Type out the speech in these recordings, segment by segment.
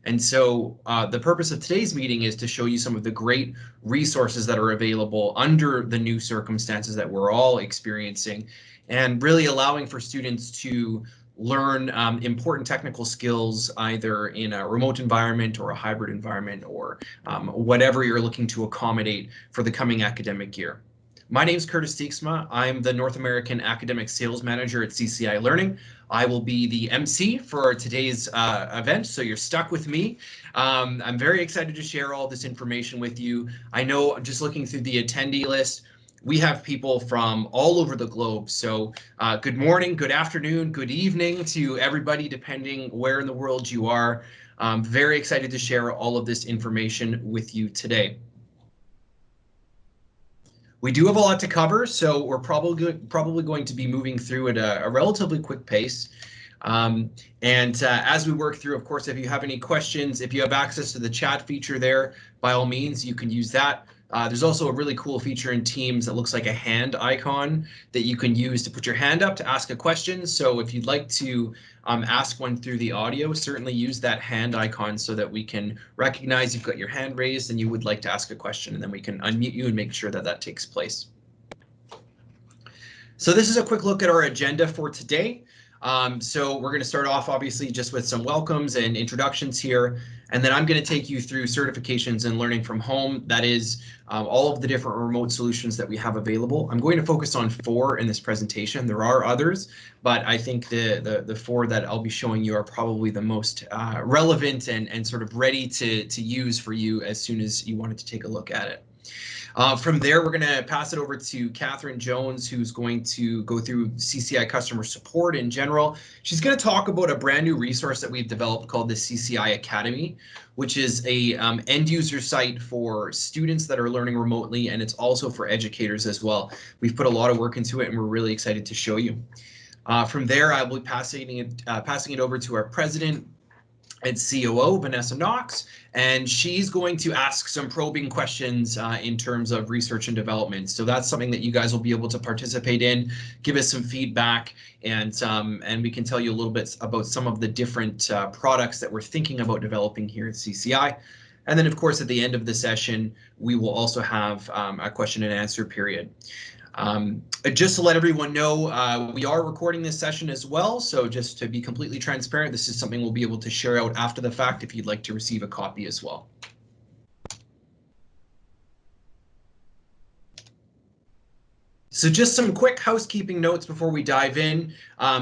And so the purpose of today's meeting is to show you some of the great resources that are available under the new circumstances that we're all experiencing, and really allowing for students to learn important technical skills either in a remote environment or a hybrid environment, or whatever you're looking to accommodate for the coming academic year. My name is Curtis Deeksma. I'm the North American Academic Sales Manager at CCI Learning. I will be the MC for today's event, so you're stuck with me. I'm very excited to share all this information with you. I know, just looking through the attendee list, we have people from all over the globe. So good morning, good afternoon, good evening to everybody, depending where in the world you are. I'm very excited to share all of this information with you today. We do have a lot to cover, so we're probably going to be moving through at a relatively quick pace. As we work through, of course, if you have any questions, if you have access to the chat feature there, by all means, you can use that. There's also a really cool feature in Teams that looks like a hand icon that you can use to put your hand up to ask a question. So if you'd like to ask one through the audio, certainly use that hand icon so that we can recognize you've got your hand raised and you would like to ask a question, and then we can unmute you and make sure that that takes place. So this is a quick look at our agenda for today. So we're going to start off obviously just with some welcomes and introductions here, and then I'm going to take you through certifications and learning from home. That is all of the different remote solutions that we have available. I'm going to focus on 4 in this presentation. There are others, but I think the 4 that I'll be showing you are probably the most relevant and sort of ready to use for you as soon as you wanted to take a look at it. From there, we're going to pass it over to Catherine Jones, who's going to go through CCI customer support in general. She's going to talk about a brand new resource that we've developed called the CCI Academy, which is a end user site for students that are learning remotely, and it's also for educators as well. We've put a lot of work into it, and we're really excited to show you. From there, I will be passing it over to our president and COO, Vanessa Knox, and she's going to ask some probing questions in terms of research and development. So that's something that you guys will be able to participate in, give us some feedback, and we can tell you a little bit about some of the different products that we're thinking about developing here at CCI. And then, of course, at the end of the session, we will also have a question and answer period. Just to let everyone know, we are recording this session as well, so just to be completely transparent, this is something we'll be able to share out after the fact if you'd like to receive a copy as well. So just some quick housekeeping notes before we dive in.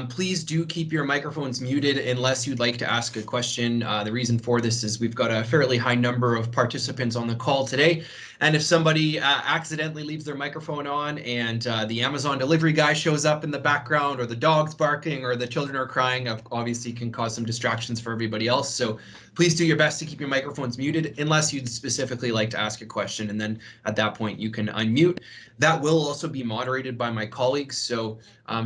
Please do keep your microphones muted unless you'd like to ask a question. The reason for this is we've got a fairly high number of participants on the call today. And if somebody accidentally leaves their microphone on and the Amazon delivery guy shows up in the background, or the dog's barking, or the children are crying, obviously can cause some distractions for everybody else. So please do your best to keep your microphones muted unless you'd specifically like to ask a question. And then at that point, you can unmute. That will also be moderated by my colleagues. So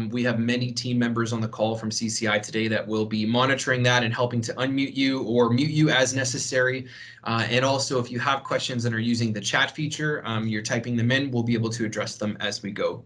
we have many team members on the call from CCI today that will be monitoring that and helping to unmute you or mute you as necessary. And also, if you have questions and are using the chat feature, you're typing them in, we'll be able to address them as we go.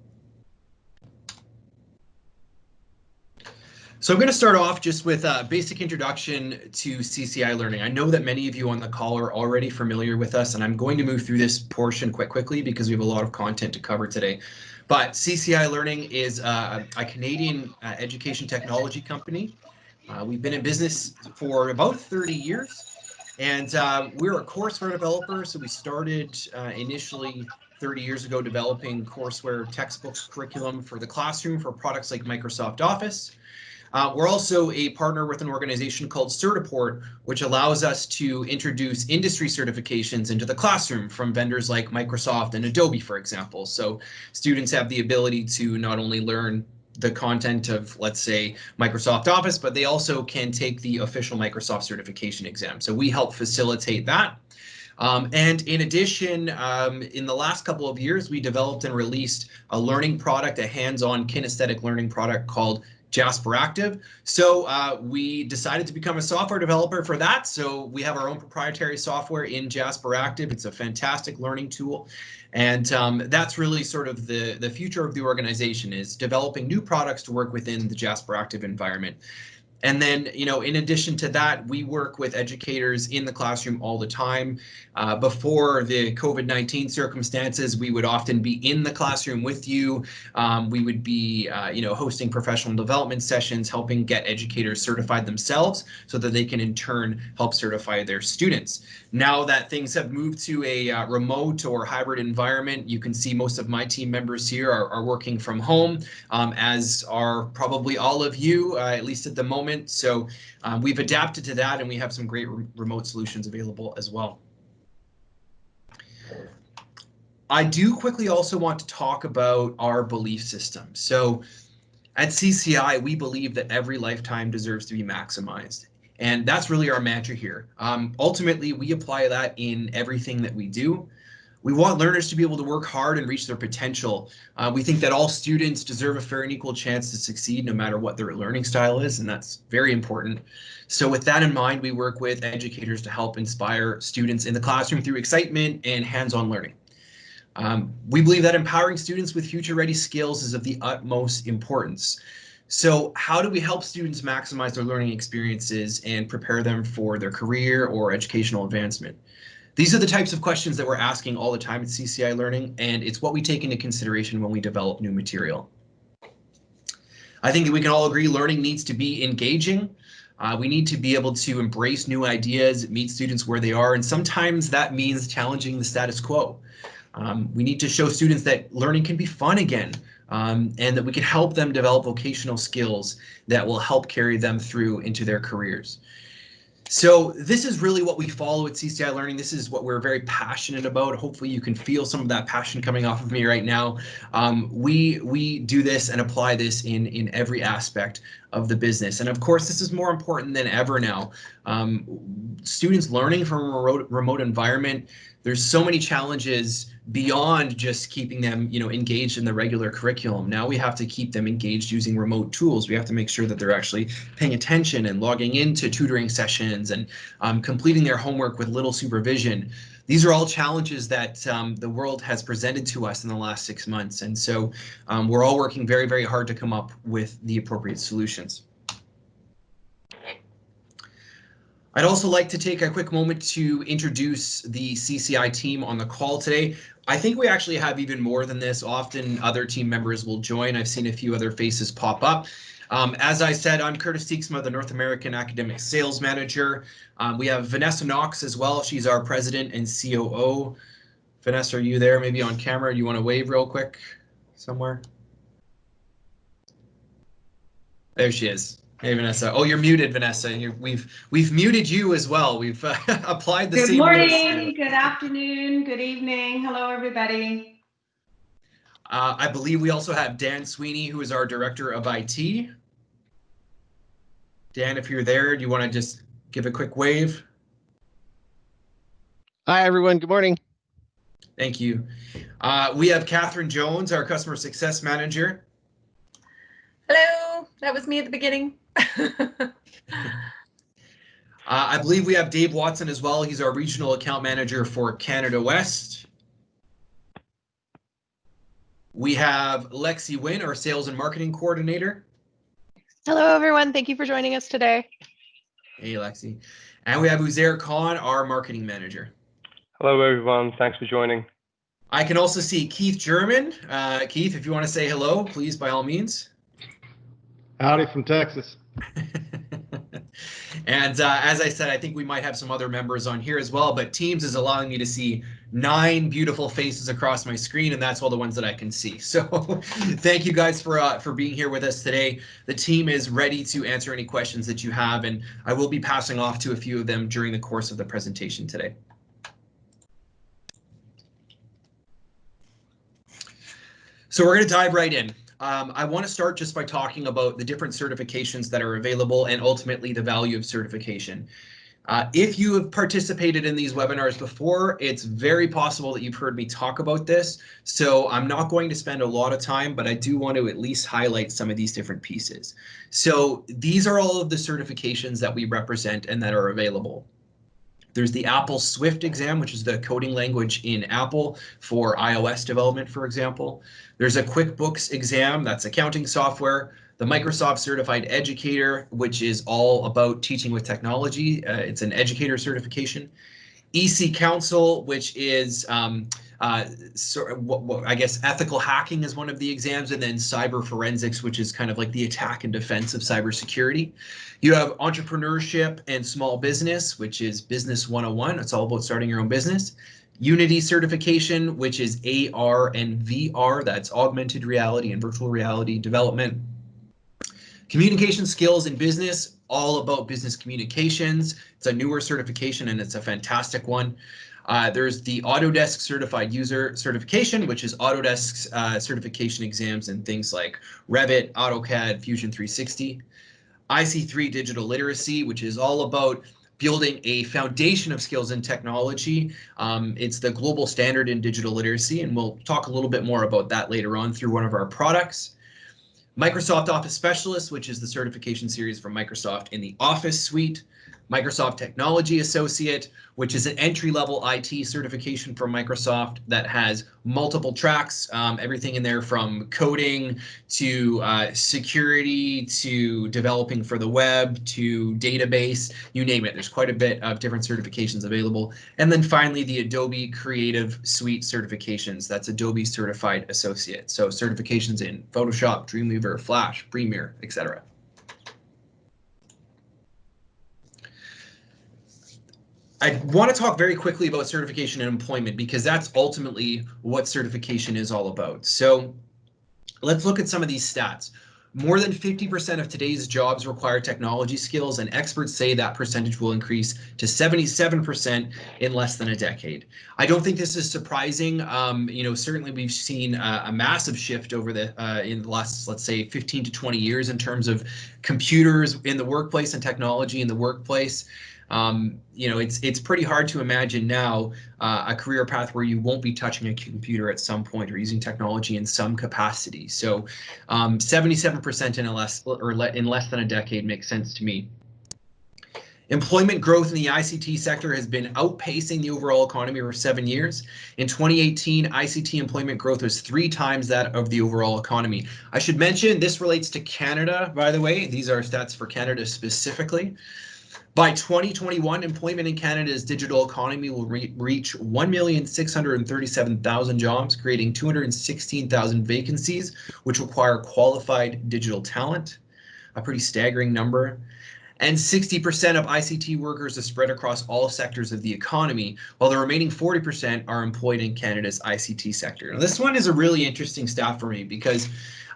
So I'm going to start off just with a basic introduction to CCI Learning. I know that many of you on the call are already familiar with us, and I'm going to move through this portion quite quickly because we have a lot of content to cover today. But CCI Learning is a Canadian education technology company. We've been in business for about 30 years, and we're a courseware developer. So we started initially 30 years ago developing courseware textbooks, curriculum for the classroom for products like Microsoft Office. We're also a partner with an organization called Certiport, which allows us to introduce industry certifications into the classroom from vendors like Microsoft and Adobe, for example. So students have the ability to not only learn the content of, let's say, Microsoft Office, but they also can take the official Microsoft certification exam. So we help facilitate that. And in addition, in the last couple of years, we developed and released a learning product, a hands-on kinesthetic learning product called Jasper Active. So we decided to become a software developer for that. So we have our own proprietary software in Jasper Active. It's a fantastic learning tool. And that's really sort of the future of the organization, is developing new products to work within the Jasper Active environment. And then, you know, in addition to that, we work with educators in the classroom all the time. Before the COVID-19 circumstances, we would often be in the classroom with you. We would be, you know, hosting professional development sessions, helping get educators certified themselves so that they can in turn help certify their students. Now that things have moved to a remote or hybrid environment, you can see most of my team members here are working from home, as are probably all of you, at least at the moment. So we've adapted to that, and we have some great remote solutions available as well. I do quickly also want to talk about our belief system. So at CCI, we believe that every lifetime deserves to be maximized. And that's really our mantra here. Ultimately, we apply that in everything that we do. We want learners to be able to work hard and reach their potential. We think that all students deserve a fair and equal chance to succeed no matter what their learning style is, and that's very important. So with that in mind, we work with educators to help inspire students in the classroom through excitement and hands-on learning. We believe that empowering students with future-ready skills is of the utmost importance. So how do we help students maximize their learning experiences and prepare them for their career or educational advancement? These are the types of questions that we're asking all the time at CCI Learning, and it's what we take into consideration when we develop new material. I think that we can all agree learning needs to be engaging. We need to be able to embrace new ideas, meet students where they are, and sometimes that means challenging the status quo. We need to show students that learning can be fun again, and that we can help them develop vocational skills that will help carry them through into their careers. So this is really what we follow at CCI Learning. This is what we're very passionate about. Hopefully you can feel some of that passion coming off of me right now. We do this and apply this in every aspect of the business. And of course, this is more important than ever now. Students learning from a remote environment, there's so many challenges beyond just keeping them, you know, engaged in the regular curriculum. Now we have to keep them engaged using remote tools. We have to make sure that they're actually paying attention and logging into tutoring sessions and completing their homework with little supervision. These are all challenges that the world has presented to us in the last 6 months. And so we're all working very, very hard to come up with the appropriate solutions. I'd also like to take a quick moment to introduce the CCI team on the call today. I think we actually have even more than this. Often other team members will join. I've seen a few other faces pop up. As I said, I'm Curtis Teeksma, the North American Academic Sales Manager. We have Vanessa Knox as well. She's our President and COO. Vanessa, are you there? Maybe on camera? Do you want to wave real quick somewhere? There she is. Hey, Vanessa. Oh, you're muted, Vanessa. We've muted you as well. We've applied the same rules. Good morning, good afternoon, good evening. Hello, everybody. I believe we also have Dan Sweeney, who is our Director of IT. Dan, if you're there, do you want to just give a quick wave? Hi, everyone. Good morning. Thank you. We have Catherine Jones, our Customer Success Manager. Hello, that was me at the beginning. I believe we have Dave Watson as well. He's our Regional Account Manager for Canada West. We have Lexi Wynn, our Sales and Marketing Coordinator. Hello, everyone. Thank you for joining us today. Hey, Lexi. And we have Uzair Khan, our Marketing Manager. Hello, everyone. Thanks for joining. I can also see Keith German. Keith, if you want to say hello, please, by all means. Howdy from Texas. And as I said, I think we might have some other members on here as well, but Teams is allowing me to see 9 beautiful faces across my screen, and that's all the ones that I can see. So thank you guys for being here with us today. The team is ready to answer any questions that you have, and I will be passing off to a few of them during the course of the presentation today. So we're going to dive right in. I want to start just by talking about the different certifications that are available and ultimately the value of certification. If you have participated in these webinars before, it's very possible that you've heard me talk about this. So I'm not going to spend a lot of time, but I do want to at least highlight some of these different pieces. So these are all of the certifications that we represent and that are available. There's the Apple Swift exam, which is the coding language in Apple for iOS development, for example. There's a QuickBooks exam, that's accounting software. the Microsoft Certified Educator, which is all about teaching with technology. It's an educator certification. EC Council, which is I guess ethical hacking is one of the exams, and then cyber forensics, which is kind of like the attack and defense of cybersecurity. You have entrepreneurship and small business, which is Business 101. It's all about starting your own business. Unity certification, which is AR and VR, that's augmented reality and virtual reality development. Communication skills in business, all about business communications. It's a newer certification and it's a fantastic one. There's the Autodesk Certified User Certification, which is Autodesk's certification exams in things like Revit, AutoCAD, Fusion 360. IC3 Digital Literacy, which is all about building a foundation of skills in technology. It's the global standard in digital literacy, and we'll talk a little bit more about that later on through one of our products. Microsoft Office Specialist, which is the certification series from Microsoft in the Office suite. Microsoft Technology Associate, which is an entry-level IT certification from Microsoft that has multiple tracks, everything in there from coding to security to developing for the web to database, you name it. There's quite a bit of different certifications available. And then finally, the Adobe Creative Suite certifications. That's Adobe Certified Associate. So certifications in Photoshop, Dreamweaver, Flash, Premiere, etc. I want to talk very quickly about certification and employment because that's ultimately what certification is all about. So let's look at some of these stats. More than 50% of today's jobs require technology skills, and experts say that percentage will increase to 77% in less than a decade. I don't think this is surprising. Certainly we've seen a massive shift over in the last, let's say, 15 to 20 years in terms of computers in the workplace and technology in the workplace. It's pretty hard to imagine now a career path where you won't be touching a computer at some point or using technology in some capacity. So 77% in less than a decade makes sense to me. Employment growth in the ICT sector has been outpacing the overall economy for 7 years. In 2018, ICT employment growth was 3 times that of the overall economy. I should mention this relates to Canada, by the way. These are stats for Canada specifically. By 2021, employment in Canada's digital economy will reach 1,637,000 jobs, creating 216,000 vacancies, which require qualified digital talent, a pretty staggering number. And 60% of ICT workers are spread across all sectors of the economy, while the remaining 40% are employed in Canada's ICT sector. Now, this one is a really interesting stat for me because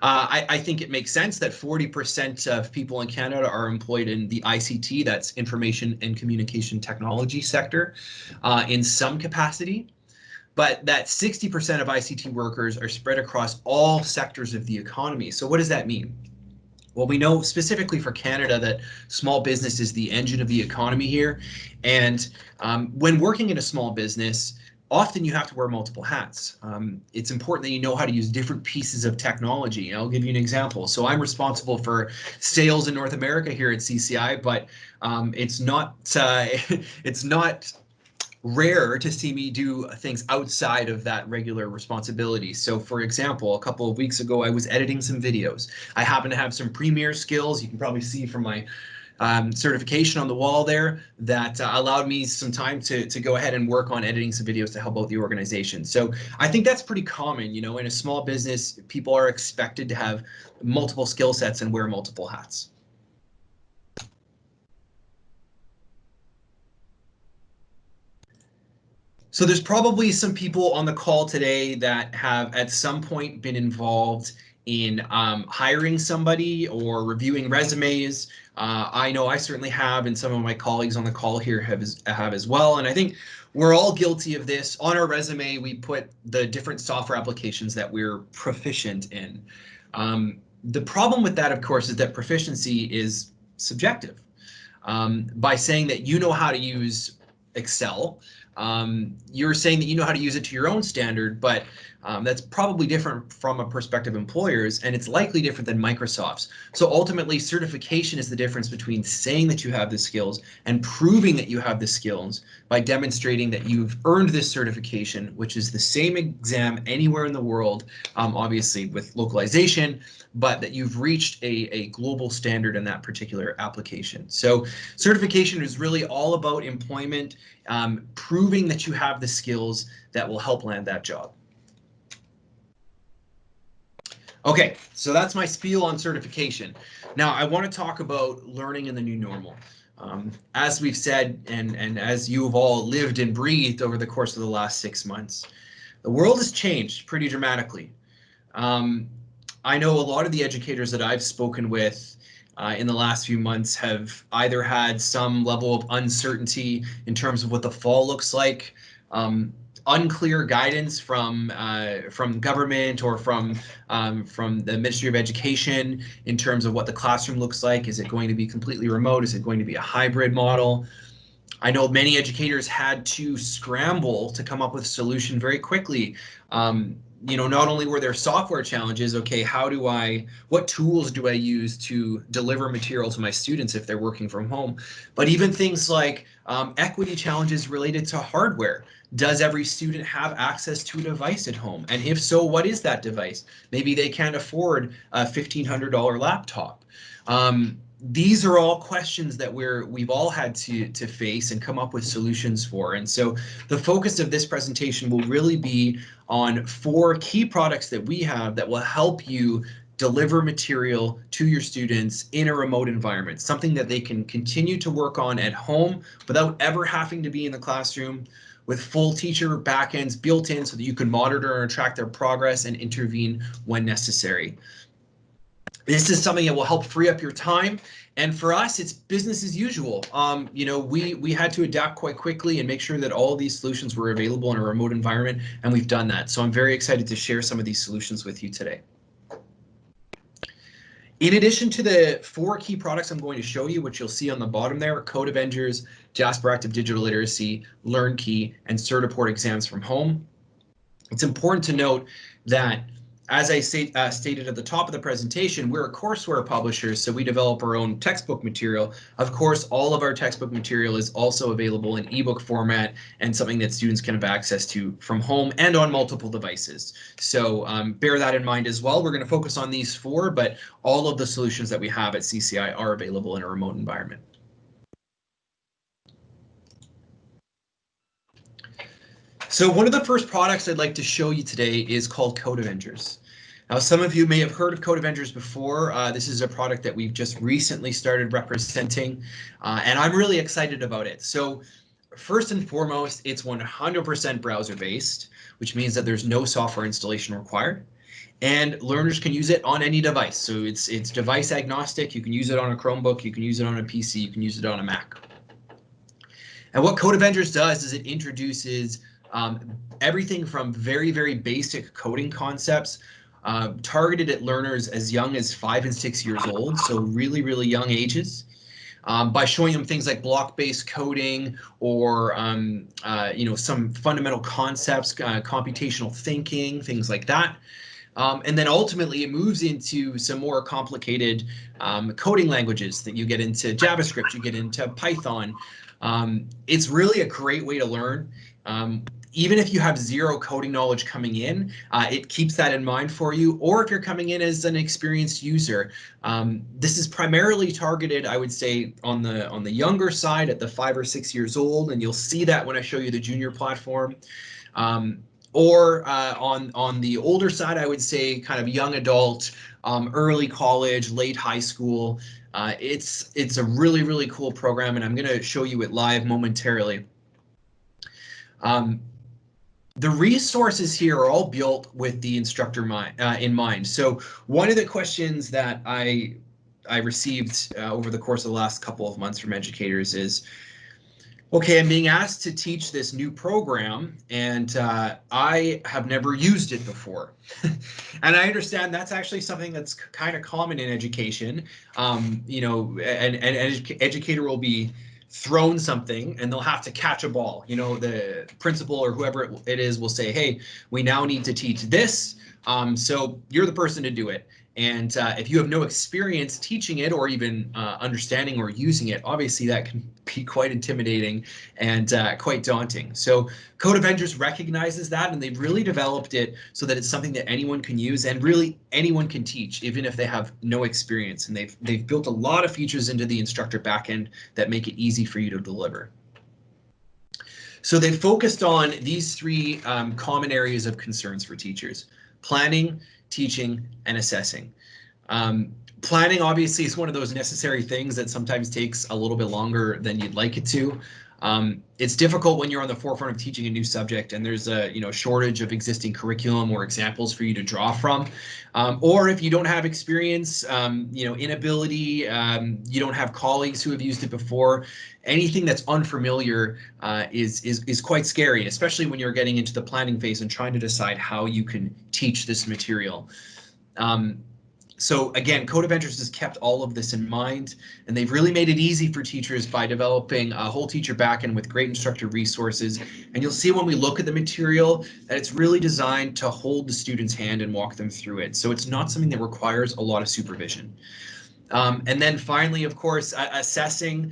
I think it makes sense that 40% of people in Canada are employed in the ICT, that's information and communication technology sector, in some capacity. But that 60% of ICT workers are spread across all sectors of the economy. So what does that mean? Well, we know specifically for Canada that small business is the engine of the economy here. And when working in a small business, often you have to wear multiple hats. It's important that you know how to use different pieces of technology. I'll give you an example. So I'm responsible for sales in North America here at CCI, but it's not rare to see me do things outside of that regular responsibility. So for example, a couple of weeks ago, I was editing some videos. I happen to have some Premiere skills. You can probably see from my certification on the wall there that allowed me some time to go ahead and work on editing some videos to help out the organization. So I think that's pretty common. In a small business, people are expected to have multiple skill sets and wear multiple hats. So there's probably some people on the call today that have at some point been involved in hiring somebody or reviewing resumes. I know I certainly have, and some of my colleagues on the call here have as well. And I think we're all guilty of this. On our resume, we put the different software applications that we're proficient in. The problem with that, of course, is that proficiency is subjective. By saying that you know how to use Excel, You're saying that you know how to use it to your own standard, but that's probably different from a prospective employer's, and it's likely different than Microsoft's. So ultimately, certification is the difference between saying that you have the skills and proving that you have the skills by demonstrating that you've earned this certification, which is the same exam anywhere in the world, obviously with localization, but that you've reached a global standard in that particular application. So certification is really all about employment, proving that you have the skills that will help land that job. Okay, so that's my spiel on certification. Now I want to talk about learning in the new normal. As we've said, and as you have all lived and breathed over the course of the last 6 months, the world has changed pretty dramatically. I know a lot of the educators that I've spoken with in the last few months have either had some level of uncertainty in terms of what the fall looks like, unclear guidance from government or from the Ministry of Education in terms of what the classroom looks like. Is it going to be completely remote? Is it going to be a hybrid model? I know many educators had to scramble to come up with a solution very quickly. You know, not only were there software challenges, okay, what tools do I use to deliver material to my students if they're working from home, but even things like equity challenges related to hardware. Does every student have access to a device at home? And if so, what is that device? Maybe they can't afford a $1,500 laptop. These are all questions that we've all had to face and come up with solutions for. And so the focus of this presentation will really be on 4 key products that we have that will help you deliver material to your students in a remote environment, something that they can continue to work on at home without ever having to be in the classroom, with full teacher backends built in so that you can monitor and track their progress and intervene when necessary. This is something that will help free up your time. And for us, it's business as usual. You know, we had to adapt quite quickly and make sure that all of these solutions were available in a remote environment, and we've done that. So I'm very excited to share some of these solutions with you today. In addition to the 4 key products I'm going to show you, which you'll see on the bottom there, Code Avengers, Jasper Active Digital Literacy, LearnKey, and Certiport exams from home, it's important to note that, as I stated at the top of the presentation, we're a courseware publisher, so we develop our own textbook material. Of course, all of our textbook material is also available in ebook format and something that students can have access to from home and on multiple devices. So bear that in mind as well. We're going to focus on these 4, but all of the solutions that we have at CCI are available in a remote environment. So one of the first products I'd like to show you today is called Code Avengers. Now, some of you may have heard of Code Avengers before. This is a product that we've just recently started representing, and I'm really excited about it. So first and foremost, it's 100% browser-based, which means that there's no software installation required, and learners can use it on any device. So it's device agnostic. You can use it on a Chromebook, you can use it on a PC, you can use it on a Mac. And what Code Avengers does is it introduces everything from very, very basic coding concepts targeted at learners as young as 5 and 6 years old, so really, really young ages, by showing them things like block-based coding or you know, some fundamental concepts, computational thinking, things like that. And then ultimately it moves into some more complicated coding languages that you get into JavaScript, you get into Python. It's really a great way to learn. Even if you have 0 coding knowledge coming in, it keeps that in mind for you. Or if you're coming in as an experienced user, this is primarily targeted, I would say, on the younger side at the 5 or 6 years old, and you'll see that when I show you the junior platform. Or on the older side, I would say kind of young adult, early college, late high school. It's a really, really cool program, and I'm going to show you it live momentarily. The resources here are all built with the instructor in mind. So one of the questions that I received over the course of the last couple of months from educators is, okay, I'm being asked to teach this new program, and I have never used it before. And I understand that's actually something that's kind of common in education. You know, an educator will be thrown something and they'll have to catch a ball. You know, the principal or whoever it is will say, hey, we now need to teach this. So you're the person to do it. And if you have no experience teaching it or even understanding or using it, obviously that can be quite intimidating and quite daunting. So Code Avengers recognizes that, and they've really developed it so that it's something that anyone can use and really anyone can teach, even if they have no experience. And they've built a lot of features into the instructor backend that make it easy for you to deliver. So they focused on these three common areas of concerns for teachers: planning, teaching, and assessing. Planning obviously is one of those necessary things that sometimes takes a little bit longer than you'd like it to. It's difficult when you're on the forefront of teaching a new subject and there's a shortage of existing curriculum or examples for you to draw from, or if you don't have experience, inability, you don't have colleagues who have used it before. Anything that's unfamiliar is quite scary, especially when you're getting into the planning phase and trying to decide how you can teach this material. So again, Code Avengers has kept all of this in mind, and they've really made it easy for teachers by developing a whole teacher backend with great instructor resources. And you'll see when we look at the material that it's really designed to hold the student's hand and walk them through it. So it's not something that requires a lot of supervision. And then finally, of course, assessing.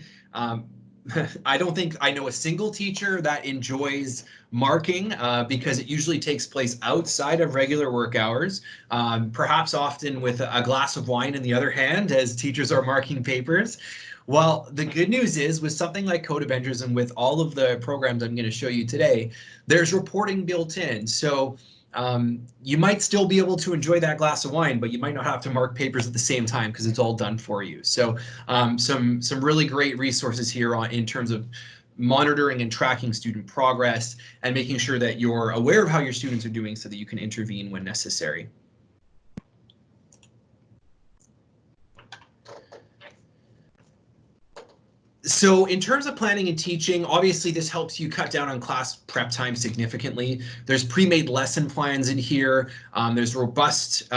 I don't think I know a single teacher that enjoys marking because it usually takes place outside of regular work hours, perhaps often with a glass of wine in the other hand as teachers are marking papers. Well, the good news is with something like Code Avengers and with all of the programs I'm going to show you today, there's reporting built in. So you might still be able to enjoy that glass of wine, but you might not have to mark papers at the same time because it's all done for you. So some really great resources here in terms of monitoring and tracking student progress and making sure that you're aware of how your students are doing so that you can intervene when necessary. So in terms of planning and teaching, obviously this helps you cut down on class prep time significantly. There's pre-made lesson plans in here. There's robust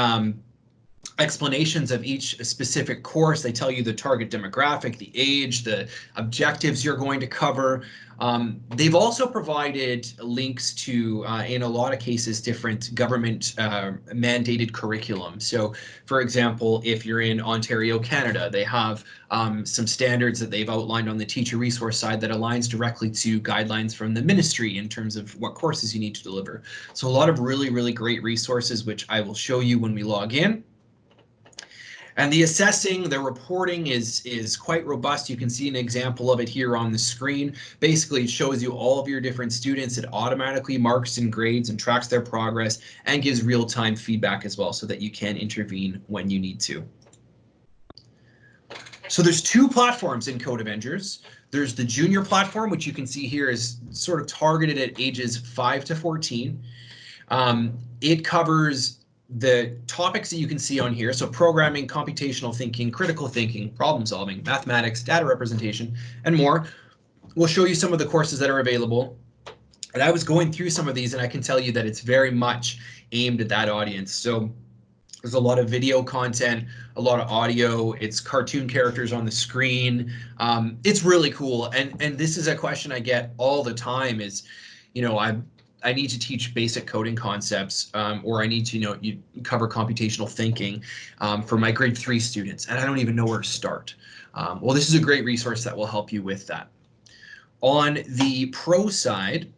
explanations of each specific course. They tell you the target demographic, the age, the objectives you're going to cover. They've also provided links to, in a lot of cases, different government mandated curriculum. So, for example, if you're in Ontario, Canada, they have some standards that they've outlined on the teacher resource side that aligns directly to guidelines from the ministry in terms of what courses you need to deliver. So a lot of really, really great resources, which I will show you when we log in. And the assessing, the reporting is quite robust. You can see an example of it here on the screen. Basically, it shows you all of your different students. It automatically marks and grades and tracks their progress and gives real-time feedback as well so that you can intervene when you need to. So there's two platforms in Code Avengers. There's the junior platform, which you can see here is sort of targeted at ages 5 to 14. It covers the topics that you can see on here, so programming, computational thinking, critical thinking, problem solving, mathematics, data representation, and more. We'll show you some of the courses that are available. And I was going through some of these and I can tell you that it's very much aimed at that audience. So there's a lot of video content, a lot of audio, it's cartoon characters on the screen. It's really cool. And this is a question I get all the time is, I need to teach basic coding concepts, or I need to, you cover computational thinking for my grade 3 students, and I don't even know where to start. Well, this is a great resource that will help you with that. On the pro side,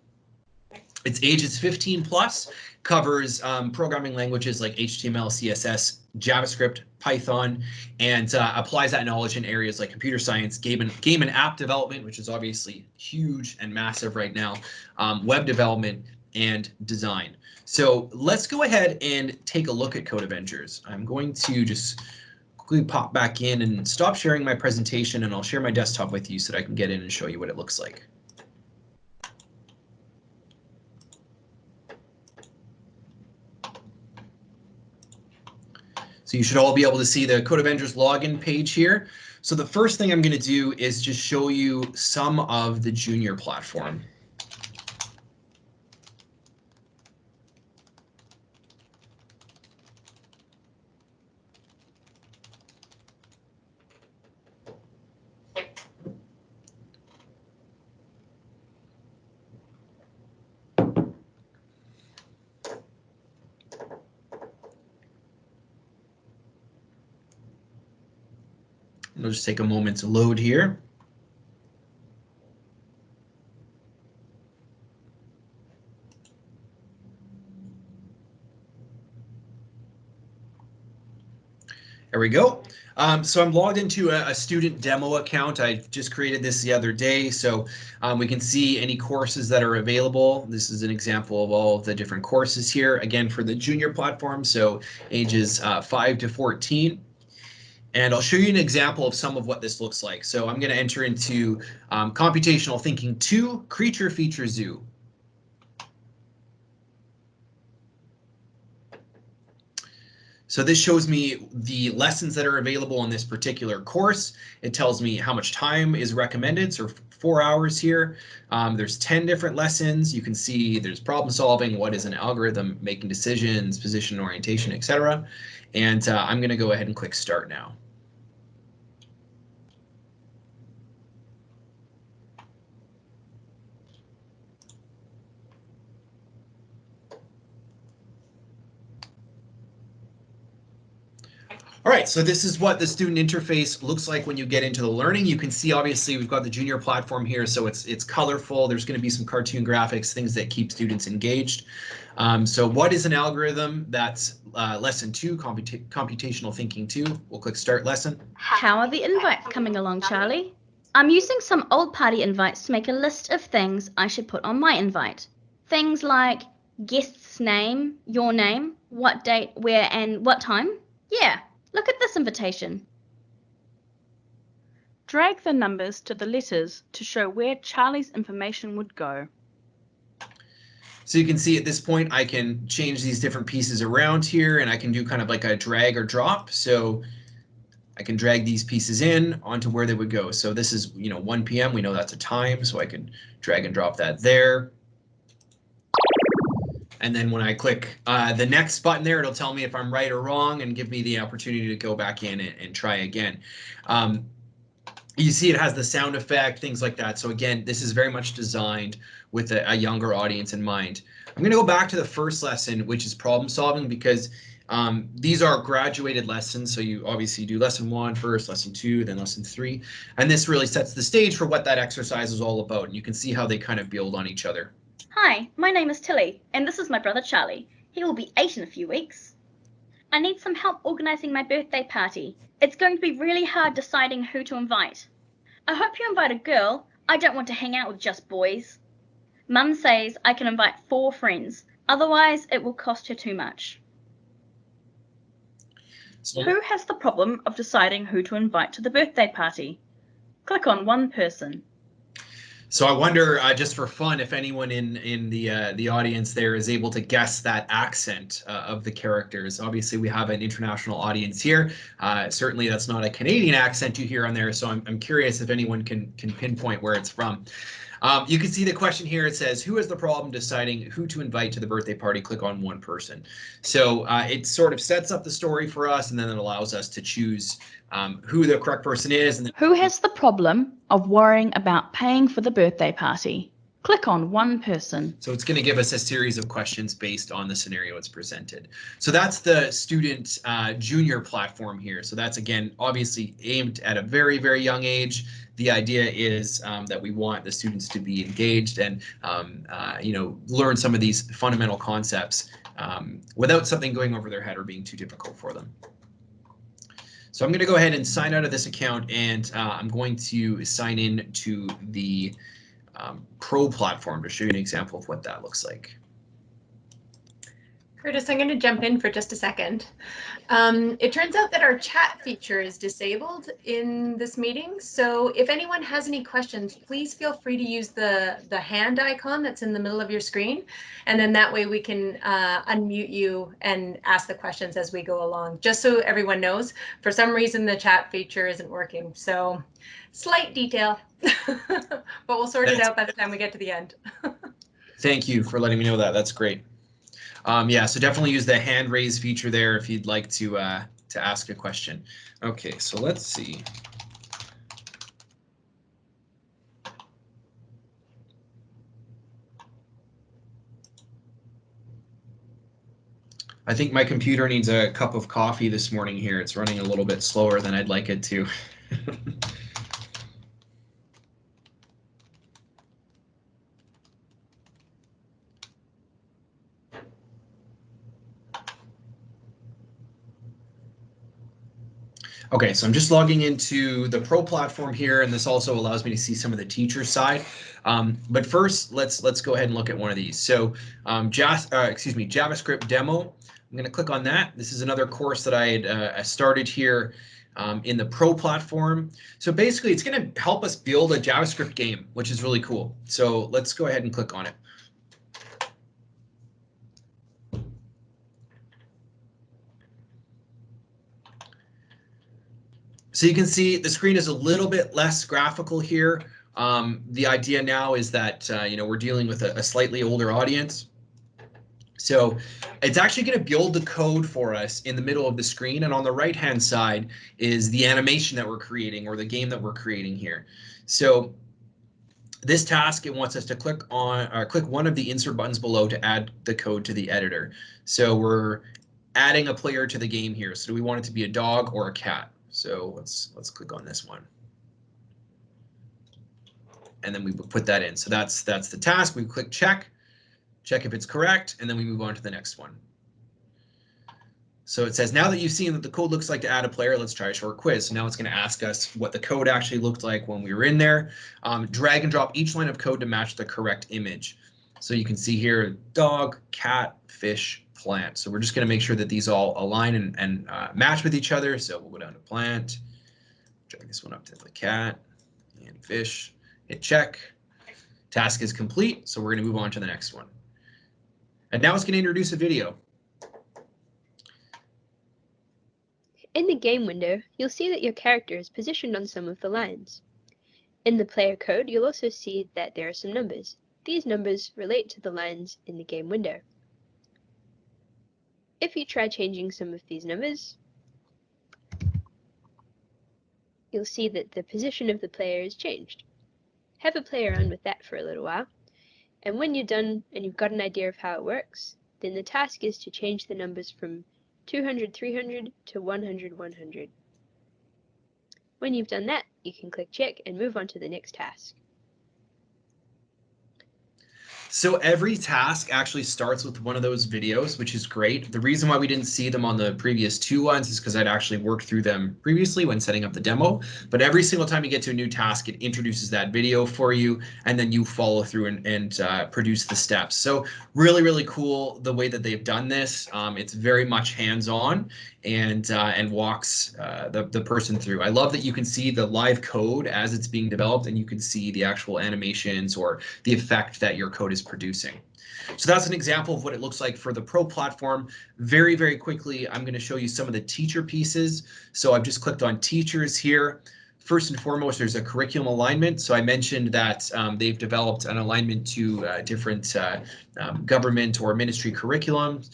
it's ages 15 plus, covers programming languages like HTML, CSS, JavaScript, Python, and applies that knowledge in areas like computer science, game and app development, which is obviously huge and massive right now, web development, and design. So let's go ahead and take a look at Code Avengers. I'm going to just quickly pop back in and stop sharing my presentation, and I'll share my desktop with you so that I can get in and show you what it looks like. So you should all be able to see the Code Avengers login page here. So the first thing I'm going to do is just show you some of the junior platform. It'll just take a moment to load here. There we go. So I'm logged into a student demo account. I just created this the other day, so we can see any courses that are available. This is an example of all of the different courses here, again, for the junior platform, so ages 5 to 14. And I'll show you an example of some of what this looks like. So I'm going to enter into Computational Thinking 2, Creature Feature Zoo. So this shows me the lessons that are available in this particular course. It tells me how much time is recommended, so 4 hours here. There's 10 different lessons. You can see there's problem solving, what is an algorithm, making decisions, position orientation, etc. And I'm going to go ahead and click start now. All right, so this is what the student interface looks like when you get into the learning. You can see, obviously, we've got the junior platform here, so it's colorful. There's going to be some cartoon graphics, things that keep students engaged. So what is an algorithm? That's lesson 2, computational thinking 2. We'll click start lesson. How are the invites coming along, Charlie? I'm using some old party invites to make a list of things I should put on my invite. Things like guest's name, your name, what date, where, and what time. Yeah. Look at this invitation. Drag the numbers to the letters to show where Charlie's information would go. So you can see at this point, I can change these different pieces around here, and I can do kind of like a drag or drop. So I can drag these pieces in onto where they would go. So this is, 1 p.m. We know that's a time, so I can drag and drop that there. And then when I click the next button there, it'll tell me if I'm right or wrong and give me the opportunity to go back in and try again. You see it has the sound effect, things like that. So again, this is very much designed with a younger audience in mind. I'm going to go back to the first lesson, which is problem solving, because these are graduated lessons. So you obviously do lesson 1 first, lesson 2, then lesson 3. And this really sets the stage for what that exercise is all about. And you can see how they kind of build on each other. Hi, my name is Tilly, and this is my brother Charlie. He will be 8 in a few weeks. I need some help organising my birthday party. It's going to be really hard deciding who to invite. I hope you invite a girl. I don't want to hang out with just boys. Mum says I can invite 4 friends, otherwise it will cost her too much. So, Who has the problem of deciding who to invite to the birthday party? Click on one person. So I wonder, just for fun, if anyone in the audience there is able to guess that accent of the characters. Obviously, we have an international audience here. Certainly, that's not a Canadian accent you hear on there. So I'm curious if anyone can pinpoint where it's from. You can see the question here. It says, who has the problem deciding who to invite to the birthday party? Click on one person. So it sort of sets up the story for us, and then it allows us to choose who the correct person is. And Who has the problem of worrying about paying for the birthday party? Click on one person. So it's going to give us a series of questions based on the scenario it's presented. So that's the student junior platform here. So that's, again, obviously aimed at a very, very young age. The idea is that we want the students to be engaged and, learn some of these fundamental concepts without something going over their head or being too difficult for them. So I'm going to go ahead and sign out of this account, and I'm going to sign in to the Pro platform to show you an example of what that looks like. Curtis, I'm going to jump in for just a second. It turns out that our chat feature is disabled in this meeting. So if anyone has any questions, please feel free to use the hand icon that's in the middle of your screen. And then that way we can unmute you and ask the questions as we go along. Just so everyone knows, for some reason the chat feature isn't working. So slight detail, but we'll sort it out by the time we get to the end. Thank you for letting me know that. That's great. Yeah, so definitely use the hand raise feature there if you'd like to ask a question. Okay, so let's see. I think my computer needs a cup of coffee this morning here. It's running a little bit slower than I'd like it to. Okay, so I'm just logging into the Pro platform here, and this also allows me to see some of the teacher side. But first, let's go ahead and look at one of these. So, JavaScript demo. I'm going to click on that. This is another course that I had started here in the Pro platform. So basically, it's going to help us build a JavaScript game, which is really cool. So let's go ahead and click on it. So you can see the screen is a little bit less graphical here. The idea now is that we're dealing with a slightly older audience. So it's actually going to build the code for us in the middle of the screen, and on the right hand side is the animation that we're creating, or the game that we're creating here. So this task, it wants us to click one of the insert buttons below to add the code to the editor. So we're adding a player to the game here. So do we want it to be a dog or a cat? So let's click on this one, and then we put that in. So that's the task. We click check if it's correct, and then we move on to the next one. So it says, now that you've seen what the code looks like to add a player, let's try a short quiz. So now it's going to ask us what the code actually looked like when we were in there. Drag and drop each line of code to match the correct image. So you can see here, dog, cat, fish, plant. So we're just going to make sure that these all align and match with each other. So we'll go down to plant, drag this one up to the cat and fish, hit check. Task is complete. So we're going to move on to the next one. And now it's going to introduce a video. In the game window, you'll see that your character is positioned on some of the lines. In the player code, you'll also see that there are some numbers. These numbers relate to the lines in the game window. If you try changing some of these numbers, you'll see that the position of the player is changed. Have a play around with that for a little while, and when you're done and you've got an idea of how it works, then the task is to change the numbers from 200, 300 to 100, 100. When you've done that, you can click check and move on to the next task. So every task actually starts with one of those videos, which is great. The reason why we didn't see them on the previous two ones is because I'd actually worked through them previously when setting up the demo. But every single time you get to a new task, it introduces that video for you, and then you follow through and produce the steps. So really, really cool the way that they've done this. It's very much hands-on and walks the person through. I love that you can see the live code as it's being developed, and you can see the actual animations or the effect that your code is producing. So that's an example of what it looks like for the Pro platform. Very, very quickly, I'm going to show you some of the teacher pieces. So I've just clicked on teachers here. First and foremost, there's a curriculum alignment. So I mentioned that they've developed an alignment to different government or ministry curriculums.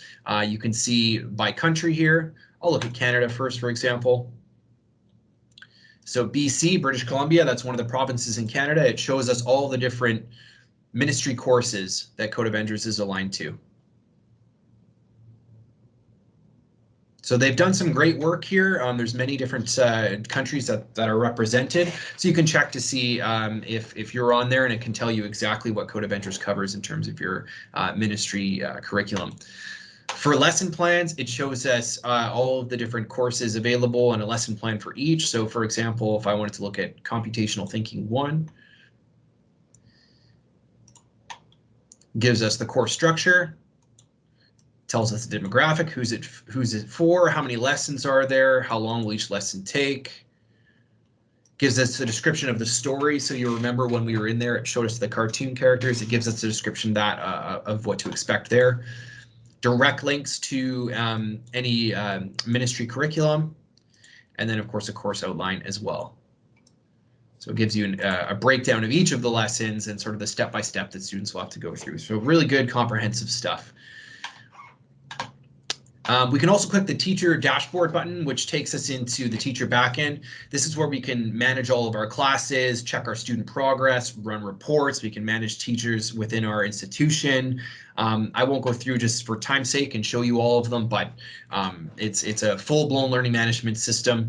You can see by country here. I'll look at Canada first, for example. So BC, British Columbia, that's one of the provinces in Canada. It shows us all the different ministry courses that Code Avengers is aligned to. So they've done some great work here. There's many different countries that are represented. So you can check to see if you're on there, and it can tell you exactly what Code Avengers covers in terms of your ministry curriculum. For lesson plans, it shows us all of the different courses available and a lesson plan for each. So for example, if I wanted to look at Computational Thinking 1, gives us the course structure, tells us the demographic, who's it for, how many lessons are there, how long will each lesson take, gives us the description of the story. So you remember when we were in there, it showed us the cartoon characters. It gives us a description of what to expect there. Direct links to any ministry curriculum, and then of course a course outline as well. So it gives you a breakdown of each of the lessons and sort of the step-by-step that students will have to go through. So really good, comprehensive stuff. We can also click the teacher dashboard button, which takes us into the teacher backend. This is where we can manage all of our classes, check our student progress, run reports. We can manage teachers within our institution. I won't go through just for time's sake and show you all of them, but it's a full-blown learning management system.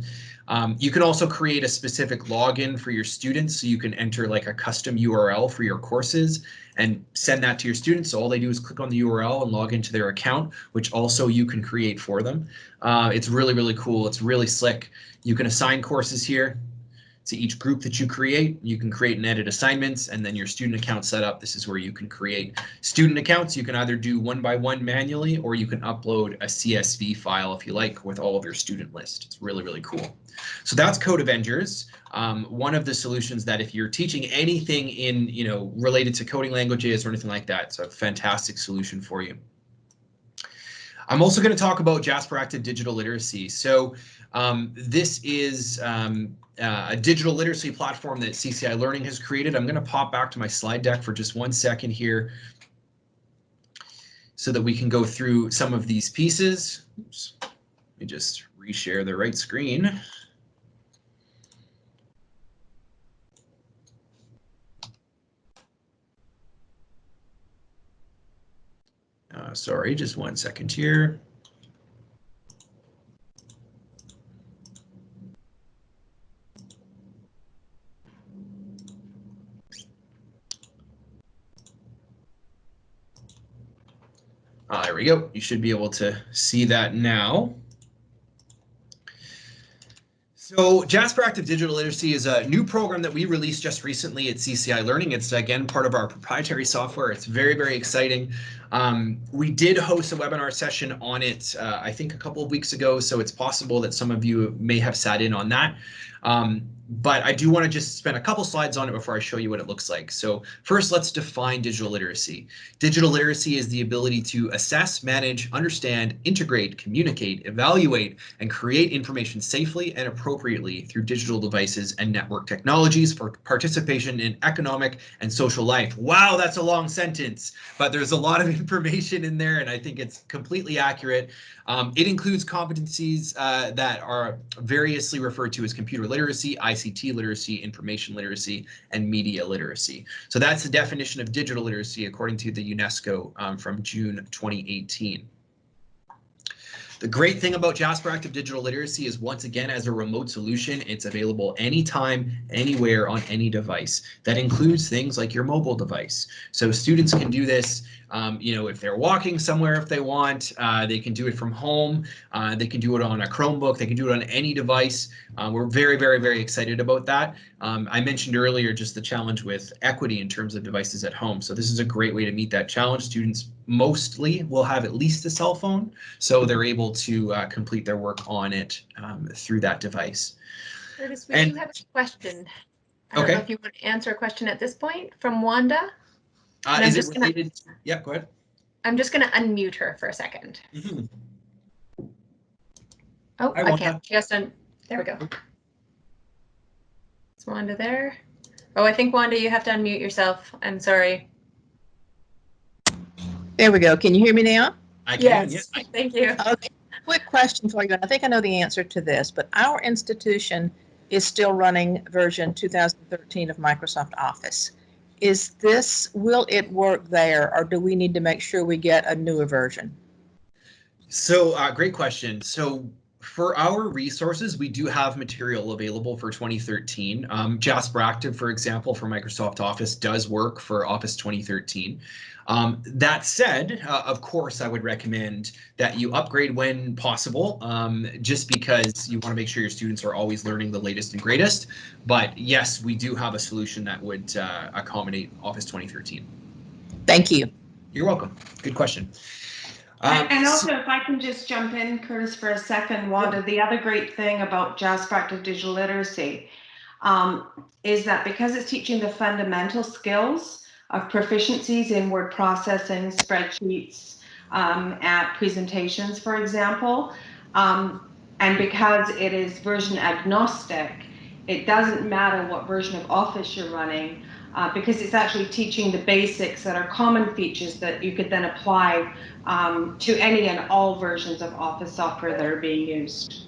You can also create a specific login for your students, so you can enter like a custom URL for your courses and send that to your students. So all they do is click on the URL and log into their account, which also you can create for them. It's really, really cool. It's really slick. You can assign courses here to each group that you create. You can create and edit assignments, and then your student account setup. This is where you can create student accounts. You can either do one by one manually, or you can upload a CSV file if you like with all of your student list. It's really, really cool. So that's Code Avengers, one of the solutions that if you're teaching anything in, related to coding languages or anything like that, it's a fantastic solution for you. I'm also going to talk about Jasper Active Digital Literacy. So this is a digital literacy platform that CCI Learning has created. I'm going to pop back to my slide deck for just 1 second here so that we can go through some of these pieces. Oops. Let me just reshare the right screen. Sorry, just 1 second here. There we go. You should be able to see that now. So Jasper Active Digital Literacy is a new program that we released just recently at CCI Learning. It's, again, part of our proprietary software. It's very, very exciting. We did host a webinar session on it, I think, a couple of weeks ago, so it's possible that some of you may have sat in on that. But I do want to just spend a couple slides on it before I show you what it looks like. So first, let's define digital literacy. Digital literacy is the ability to assess, manage, understand, integrate, communicate, evaluate, and create information safely and appropriately through digital devices and network technologies for participation in economic and social life. Wow, that's a long sentence, but there's a lot of information in there, and I think it's completely accurate. It includes competencies that are variously referred to as computer literacy, ICT literacy, information literacy, and media literacy. So that's the definition of digital literacy according to the UNESCO from June 2018. The great thing about Jasper Active Digital Literacy is, once again, as a remote solution, it's available anytime, anywhere, on any device. That includes things like your mobile device. So students can do this, if they're walking somewhere, if they want. They can do it from home. They can do it on a Chromebook. They can do it on any device. We're very, very, very excited about that. I mentioned earlier just the challenge with equity in terms of devices at home. So this is a great way to meet that challenge. Students mostly will have at least a cell phone, so they're able to complete their work on it through that device. Curtis, we do have a question. I don't know if you want to answer a question at this point from Wanda. Is it related? Yeah, go ahead. I'm just going to unmute her for a second. Mm-hmm. Oh, I can't. She has to. There we go. Is Wanda there? Oh, I think, Wanda, you have to unmute yourself. I'm sorry. There we go. Can you hear me now? I can. Yes. Thank you. Okay. Quick question for you. I think I know the answer to this, but our institution is still running version 2013 of Microsoft Office. Will it work there, or do we need to make sure we get a newer version? So great question. So for our resources, we do have material available for 2013. Jasper Active, for example, for Microsoft Office does work for Office 2013. That said, of course, I would recommend that you upgrade when possible, just because you want to make sure your students are always learning the latest and greatest. But yes, we do have a solution that would accommodate Office 2013. Thank you. You're welcome. Good question. And also, if I can just jump in, Curtis, for a second, Wanda, the other great thing about Jasper Active Digital Literacy is that because it's teaching the fundamental skills of proficiencies in word processing, spreadsheets, at presentations, for example, and because it is version agnostic, it doesn't matter what version of Office you're running, because it's actually teaching the basics that are common features that you could then apply to any and all versions of Office software that are being used.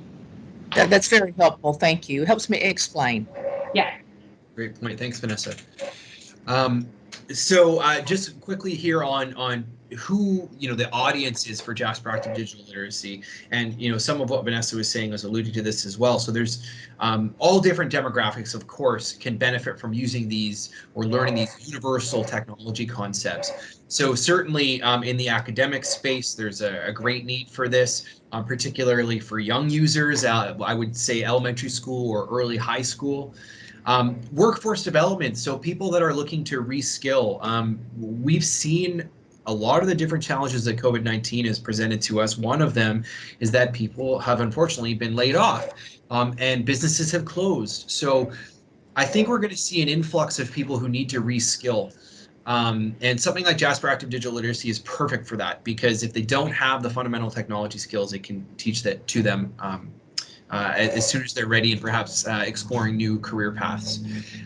That's very helpful. Thank you. Helps me explain. Yeah. Great point. Thanks, Vanessa. So just quickly here on who the audience is for Jasper Active Digital Literacy, and some of what Vanessa was saying was alluding to this as well. So there's all different demographics, of course, can benefit from using these or learning these universal technology concepts. So certainly in the academic space, there's a great need for this, particularly for young users. I would say elementary school or early high school. Workforce development, so people that are looking to reskill. We've seen a lot of the different challenges that COVID-19 has presented to us. One of them is that people have unfortunately been laid off and businesses have closed. So I think we're going to see an influx of people who need to reskill. And something like Jasper Active Digital Literacy is perfect for that, because if they don't have the fundamental technology skills, it can teach that to them as soon as they're ready and perhaps exploring new career paths.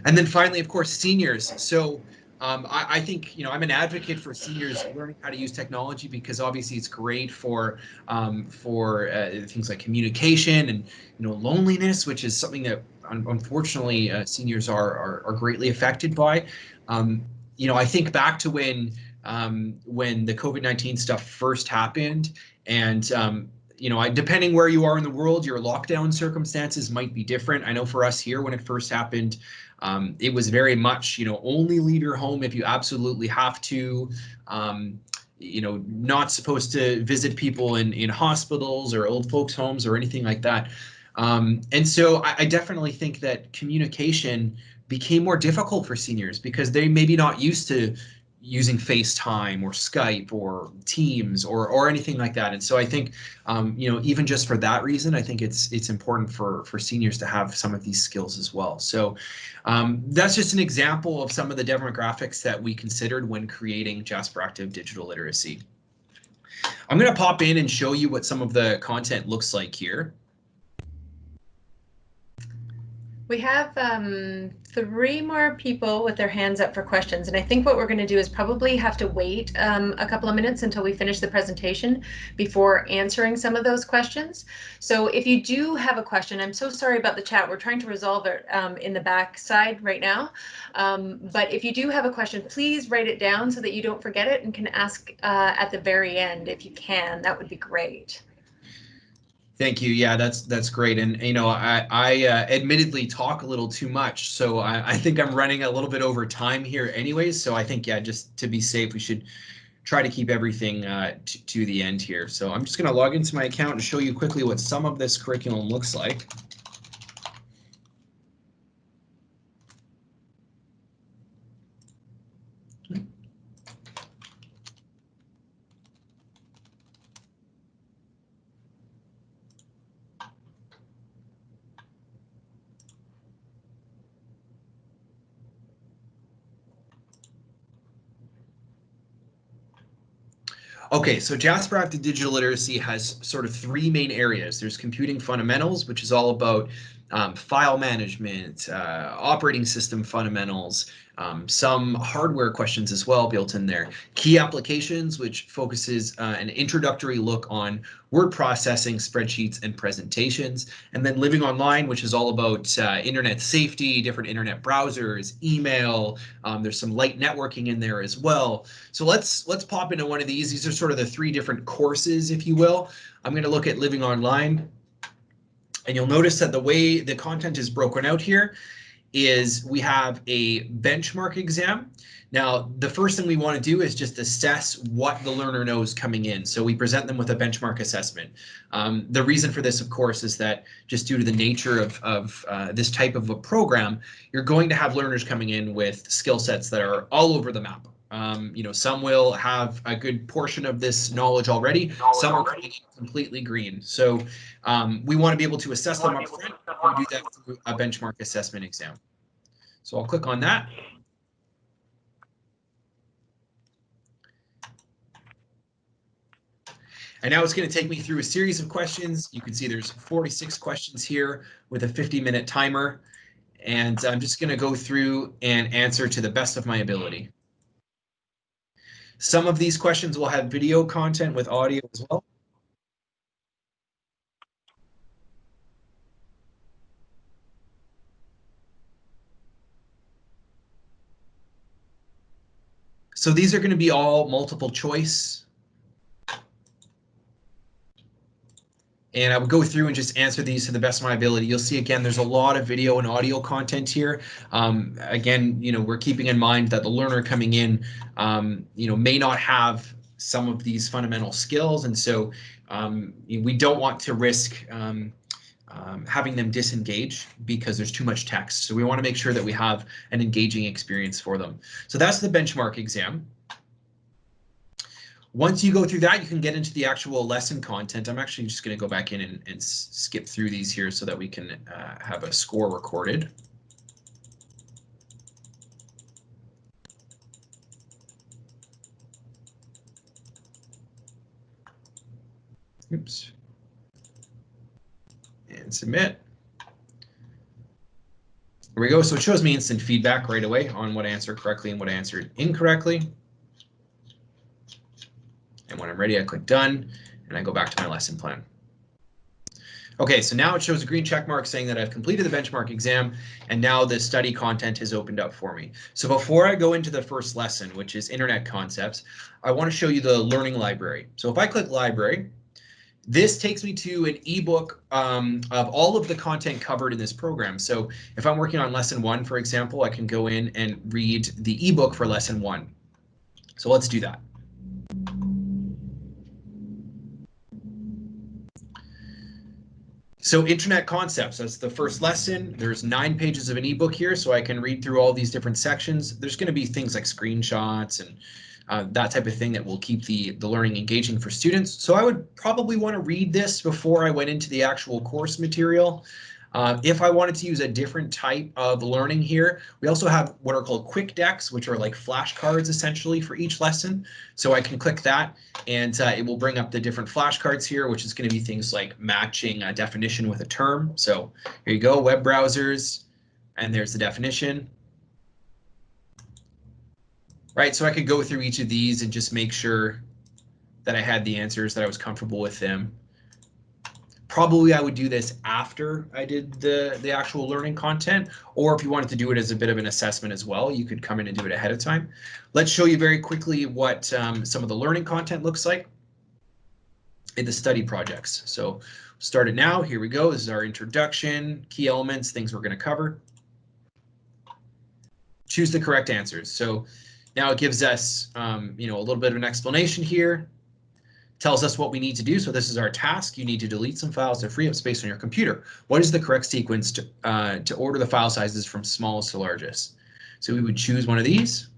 And then finally, of course, seniors. So I think I'm an advocate for seniors learning how to use technology, because obviously it's great for things like communication and loneliness, which is something that unfortunately seniors are greatly affected by. I think back to when the COVID-19 stuff first happened, and depending where you are in the world, your lockdown circumstances might be different. I know for us here, when it first happened, it was very much, only leave your home if you absolutely have to. Not supposed to visit people in hospitals or old folks' homes or anything like that. And so I definitely think that communication became more difficult for seniors, because they maybe not used to using FaceTime or Skype or Teams or anything like that. And so I think, even just for that reason, I think it's important for seniors to have some of these skills as well. So that's just an example of some of the demographics that we considered when creating Jasper Active Digital Literacy. I'm going to pop in and show you what some of the content looks like here. We have 3 more people with their hands up for questions, and I think what we're going to do is probably have to wait a couple of minutes until we finish the presentation before answering some of those questions. So if you do have a question, I'm so sorry about the chat. We're trying to resolve it in the back side right now. But if you do have a question, please write it down so that you don't forget it and can ask at the very end if you can. That would be great. Thank you. Yeah, that's great. And I admittedly talk a little too much, so I think I'm running a little bit over time here anyways. So I think, just to be safe, we should try to keep everything to the end here. So I'm just going to log into my account and show you quickly what some of this curriculum looks like. Okay, so Jasper Active Digital Literacy has sort of 3 main areas. There's computing fundamentals, which is all about file management, operating system fundamentals, some hardware questions as well built in there. Key applications, which focuses an introductory look on word processing, spreadsheets, and presentations. And then Living Online, which is all about internet safety, different internet browsers, email. There's some light networking in there as well. So let's pop into one of these. These are sort of the 3 different courses, if you will. I'm going to look at Living Online. And you'll notice that the way the content is broken out here is we have a benchmark exam. Now, the first thing we want to do is just assess what the learner knows coming in. So we present them with a benchmark assessment. The reason for this, of course, is that just due to the nature of this type of a program, you're going to have learners coming in with skill sets that are all over the map. Some will have a good portion of this knowledge already. Some are coming in completely green. So we want to be able to assess them up front. We do that through a benchmark assessment exam. So I'll click on that. And now it's going to take me through a series of questions. You can see there's 46 questions here with a 50-minute timer. And I'm just going to go through and answer to the best of my ability. Some of these questions will have video content with audio as well. So these are going to be all multiple choice. And I would go through and just answer these to the best of my ability. You'll see, again, there's a lot of video and audio content here. Again, we're keeping in mind that the learner coming in, may not have some of these fundamental skills. And so we don't want to risk having them disengage because there's too much text. So we want to make sure that we have an engaging experience for them. So that's the benchmark exam. Once you go through that, you can get into the actual lesson content. I'm actually just going to go back in and skip through these here so that we can have a score recorded. Oops. And submit. There we go. So it shows me instant feedback right away on what I answered correctly and what I answered incorrectly. And when I'm ready, I click done and I go back to my lesson plan. Okay, so now it shows a green check mark saying that I've completed the benchmark exam, and now the study content has opened up for me. So before I go into the first lesson, which is internet concepts, I want to show you the learning library. So if I click library, this takes me to an ebook of all of the content covered in this program. So if I'm working on lesson 1, for example, I can go in and read the ebook for lesson 1. So let's do that. So internet concepts, that's the first lesson. There's 9 pages of an ebook here, so I can read through all these different sections. There's going to be things like screenshots and that type of thing that will keep the learning engaging for students. So I would probably want to read this before I went into the actual course material. If I wanted to use a different type of learning here, we also have what are called quick decks, which are like flashcards essentially for each lesson. So I can click that and it will bring up the different flashcards here, which is going to be things like matching a definition with a term. So here you go, web browsers, and there's the definition. Right, so I could go through each of these and just make sure that I had the answers, that I was comfortable with them. Probably I would do this after I did the actual learning content, or if you wanted to do it as a bit of an assessment as well, you could come in and do it ahead of time. Let's show you very quickly what some of the learning content looks like in the study projects. So start it now. Here we go. This is our introduction, key elements, things we're going to cover. Choose the correct answers. So now it gives us a little bit of an explanation here. Tells us what we need to do. So this is our task. You need to delete some files to free up space on your computer. What is the correct sequence to order the file sizes from smallest to largest? So we would choose one of these,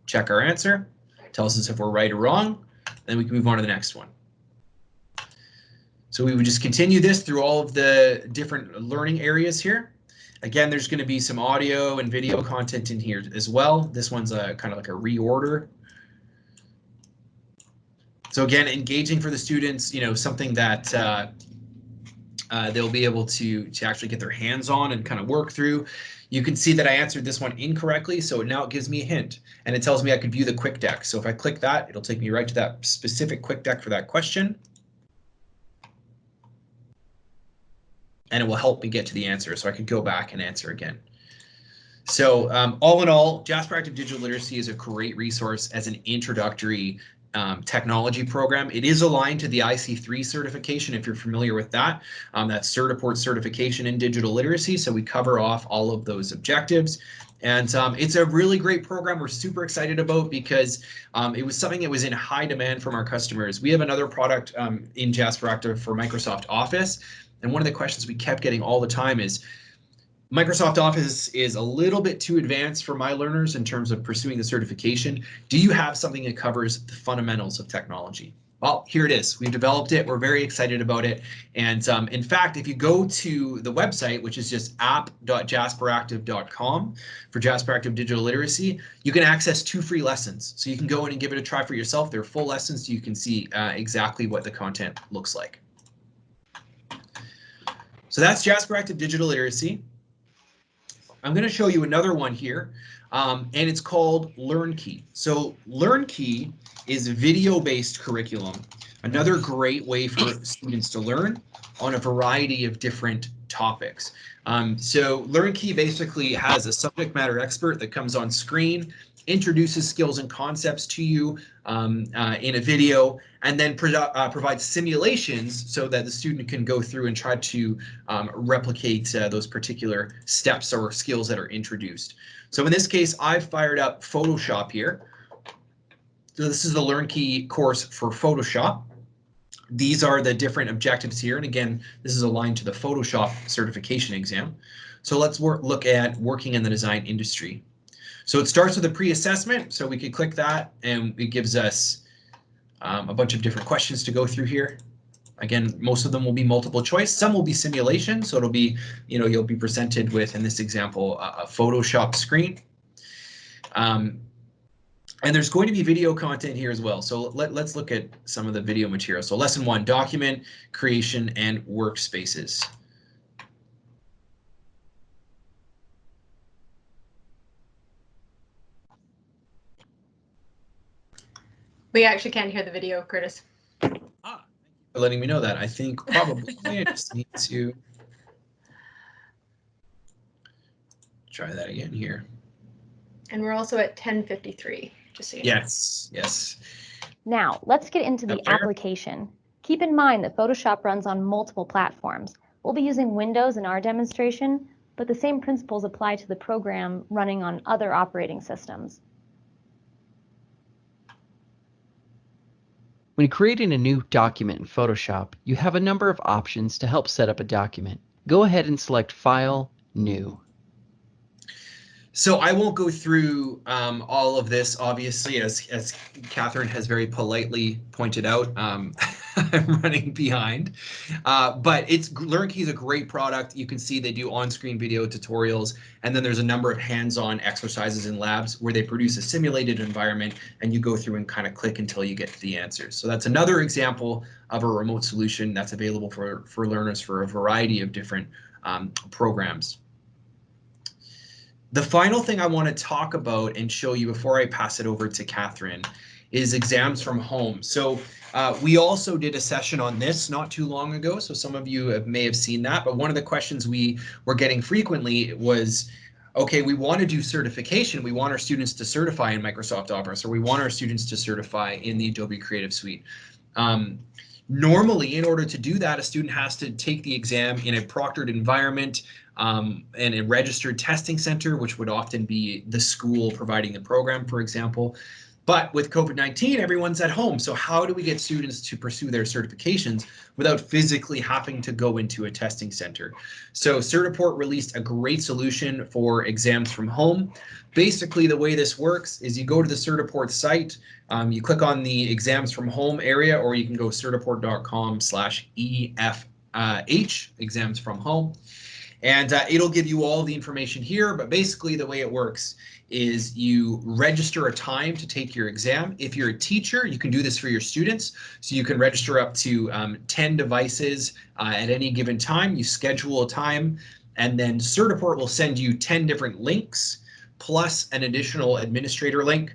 check our answer, tells us if we're right or wrong, then we can move on to the next one. So we would just continue this through all of the different learning areas here. Again, there's going to be some audio and video content in here as well. This one's kind of like a reorder. So again, engaging for the students, something that they'll be able to actually get their hands on and kind of work through. You can see that I answered this one incorrectly, so now it gives me a hint, and it tells me I could view the quick deck. So if I click that, it'll take me right to that specific quick deck for that question. And it will help me get to the answer, so I could go back and answer again. So all in all, Jasper Active Digital Literacy is a great resource as an introductory technology program. It is aligned to the IC3 certification, if you're familiar with that. That's Certiport certification in digital literacy. So we cover off all of those objectives. And it's a really great program we're super excited about because it was something that was in high demand from our customers. We have another product in Jasper Active for Microsoft Office. And one of the questions we kept getting all the time is, Microsoft Office is a little bit too advanced for my learners in terms of pursuing the certification. Do you have something that covers the fundamentals of technology? Well, here it is. We've developed it. We're very excited about it. And in fact, if you go to the website, which is just app.jasperactive.com for Jasper Active Digital Literacy, you can access 2 free lessons. So you can go in and give it a try for yourself. They're full lessons, so you can see exactly what the content looks like. So that's Jasper Active Digital Literacy. I'm going to show you another one here, and it's called LearnKey. So LearnKey is a video-based curriculum, another great way for students to learn on a variety of different topics. So LearnKey basically has a subject matter expert that comes on screen introduces skills and concepts to you in a video, and then provides simulations so that the student can go through and try to replicate those particular steps or skills that are introduced. So in this case, I've fired up Photoshop here. So this is the LearnKey course for Photoshop. These are the different objectives here. And again, this is aligned to the Photoshop certification exam. So let's look at working in the design industry. So it starts with a pre-assessment. So we could click that and it gives us a bunch of different questions to go through here. Again, most of them will be multiple choice. Some will be simulation. So it'll be, you'll be presented with, in this example, a Photoshop screen. And there's going to be video content here as well. So let's look at some of the video material. So lesson 1, document creation and workspaces. We actually can't hear the video, Curtis. Thank you for letting me know that. I think probably I just need to try that again here. And we're also at 10:53, just so you know. Yes. Now, let's get into the application. Keep in mind that Photoshop runs on multiple platforms. We'll be using Windows in our demonstration, but the same principles apply to the program running on other operating systems. When creating a new document in Photoshop, you have a number of options to help set up a document. Go ahead and select File, New. So I won't go through all of this, obviously, as Catherine has very politely pointed out. I'm running behind, but LearnKey is a great product. You can see they do on-screen video tutorials, and then there's a number of hands-on exercises in labs where they produce a simulated environment, and you go through and kind of click until you get to the answers. So that's another example of a remote solution that's available for learners for a variety of different programs. The final thing I want to talk about and show you before I pass it over to Catherine is exams from home. So we also did a session on this not too long ago, so some of you may have seen that, but one of the questions we were getting frequently was, okay, we want to do certification. We want our students to certify in Microsoft Office, or we want our students to certify in the Adobe Creative Suite. Normally, in order to do that, a student has to take the exam in a proctored environment and a registered testing center, which would often be the school providing the program, for example. But with COVID-19, everyone's at home. So how do we get students to pursue their certifications without physically having to go into a testing center? So Certiport released a great solution for exams from home. Basically, the way this works is you go to the Certiport site, you click on the exams from home area, or you can go certiport.com/EFH, exams from home. And it'll give you all the information here, but basically the way it works is you register a time to take your exam. If you're a teacher, you can do this for your students. So you can register up to 10 devices at any given time. You schedule a time, and then Certiport will send you 10 different links plus an additional administrator link.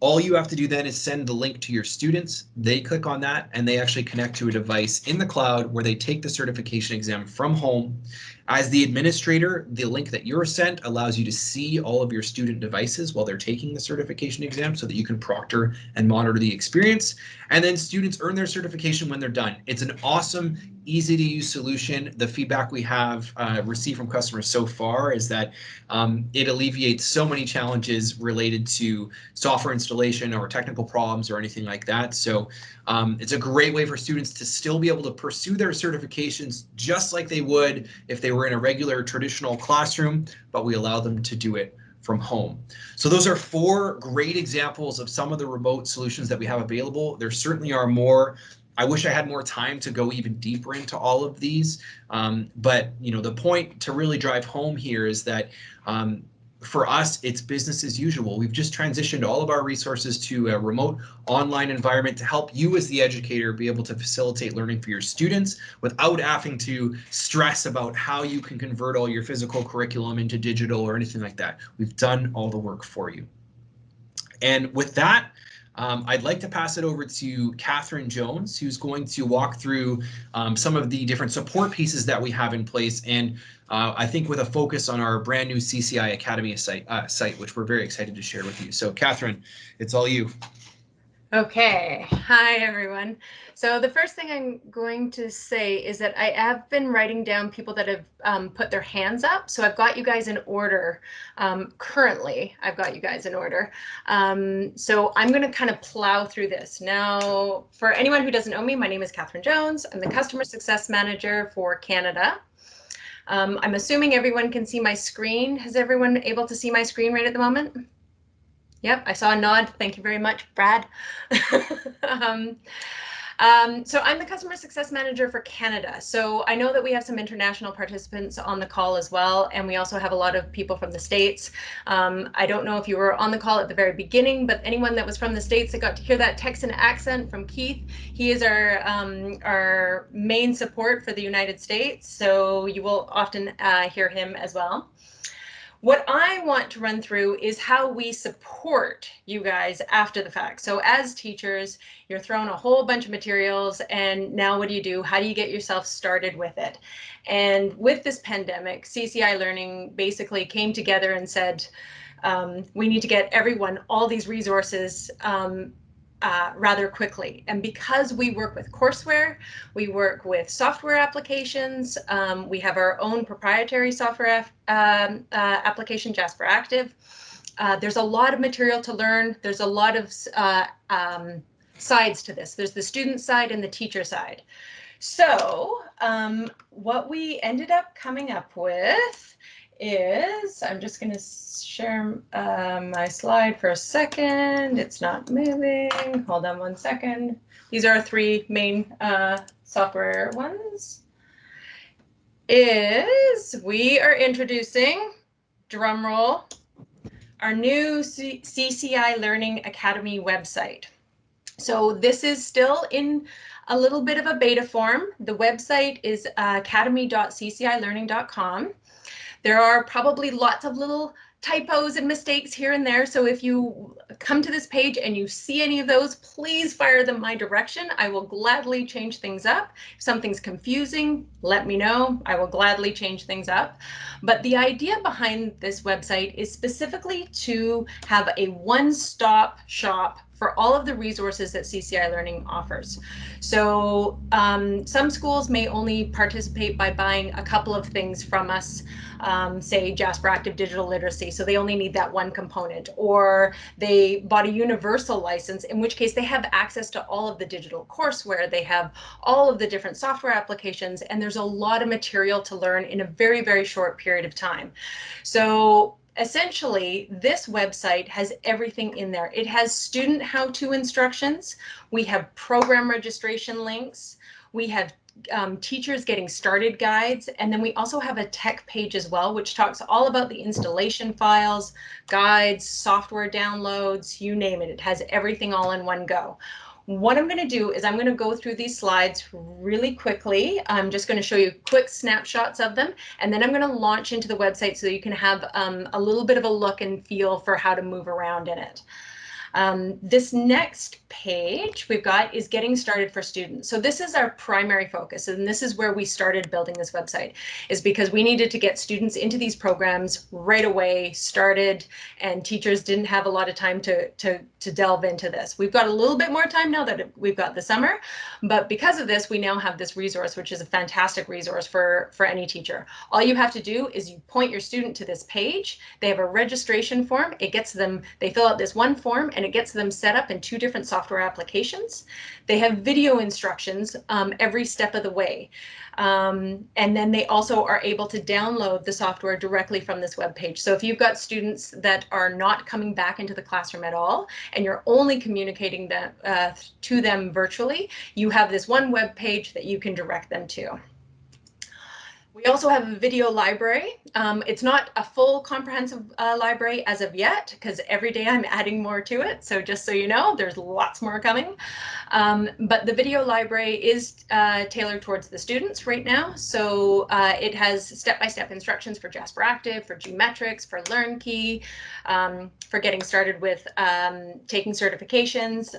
All you have to do then is send the link to your students. They click on that and they actually connect to a device in the cloud where they take the certification exam from home. As the administrator, the link that you're sent allows you to see all of your student devices while they're taking the certification exam so that you can proctor and monitor the experience. And then students earn their certification when they're done. It's an awesome, easy to use solution. The feedback we have received from customers so far is that it alleviates so many challenges related to software installation or technical problems or anything like that. So it's a great way for students to still be able to pursue their certifications just like they would if they were in a regular traditional classroom, but we allow them to do it from home. So those are 4 great examples of some of the remote solutions that we have available. There certainly are more. I wish I had more time to go even deeper into all of these, but the point to really drive home here is that for us, it's business as usual. We've just transitioned all of our resources to a remote online environment to help you as the educator be able to facilitate learning for your students without having to stress about how you can convert all your physical curriculum into digital or anything like that. We've done all the work for you. And with that, I'd like to pass it over to Catherine Jones, who's going to walk through some of the different support pieces that we have in place, and I think with a focus on our brand new CCI Academy site, which we're very excited to share with you. So Catherine, it's all you. Okay, hi everyone. So the first thing I'm going to say is that I have been writing down people that have put their hands up. So I've got you guys in order. Currently, I've got you guys in order. So I'm going to kind of plow through this. Now, for anyone who doesn't know me, my name is Catherine Jones. I'm the Customer Success Manager for Canada. I'm assuming everyone can see my screen. Is everyone able to see my screen right at the moment? Yep, I saw a nod. Thank you very much, Brad. So I'm the Customer Success Manager for Canada. So I know that we have some international participants on the call as well, and we also have a lot of people from the States. I don't know if you were on the call at the very beginning, but anyone that was from the States that got to hear that Texan accent from Keith, he is our main support for the United States. So you will often hear him as well. What I want to run through is how we support you guys after the fact. So as teachers, you're thrown a whole bunch of materials, and now what do? How do you get yourself started with it? And with this pandemic, CCI Learning basically came together and said, we need to get everyone all these resources rather quickly. And because we work with courseware, we work with software applications, we have our own proprietary software application, Jasper Active. There's a lot of material to learn. There's a lot of sides to this. There's the student side and the teacher side. So what we ended up coming up with is, I'm just going to share my slide for a second. It's not moving. Hold on one second. These are our three main software ones. We are introducing, drum roll, our new CCI Learning Academy website. So this is still in a little bit of a beta form. The website is academy.ccilearning.com. There are probably lots of little typos and mistakes here and there. So if you come to this page and you see any of those, please fire them my direction. I will gladly change things up. If something's confusing, let me know. I will gladly change things up. But the idea behind this website is specifically to have a one-stop shop for all of the resources that CCI Learning offers. So some schools may only participate by buying a couple of things from us, say Jasper Active Digital Literacy, so they only need that one component, or they bought a universal license, in which case they have access to all of the digital courseware, they have all of the different software applications, and there's a lot of material to learn in a very, very short period of time. So essentially, this website has everything in there. It has student how-to instructions. We have program registration links. We have teachers getting started guides. And then we also have a tech page as well, which talks all about the installation files, guides, software downloads, you name it. It has everything all in one go. What I'm going to do is I'm going to go through these slides really quickly. I'm just going to show you quick snapshots of them, and then I'm going to launch into the website so you can have a little bit of a look and feel for how to move around in it. This next page we've got is getting started for students. So this is our primary focus, and this is where we started building this website, is because we needed to get students into these programs right away, started, and teachers didn't have a lot of time to delve into this. We've got a little bit more time now that we've got the summer, but because of this, we now have this resource, which is a fantastic resource for any teacher. All you have to do is you point your student to this page. They have a registration form. It gets them, they fill out this one form, and it gets them set up in 2 different software applications. They have video instructions every step of the way. And then they also are able to download the software directly from this web page. So if you've got students that are not coming back into the classroom at all, and you're only communicating to them virtually, you have this one web page that you can direct them to. We also have a video library. It's not a full comprehensive library as of yet, because every day I'm adding more to it. So just so you know, there's lots more coming. But the video library is tailored towards the students right now. So it has step-by-step instructions for Jasper Active, for geometrics, for LearnKey, for getting started with taking certifications.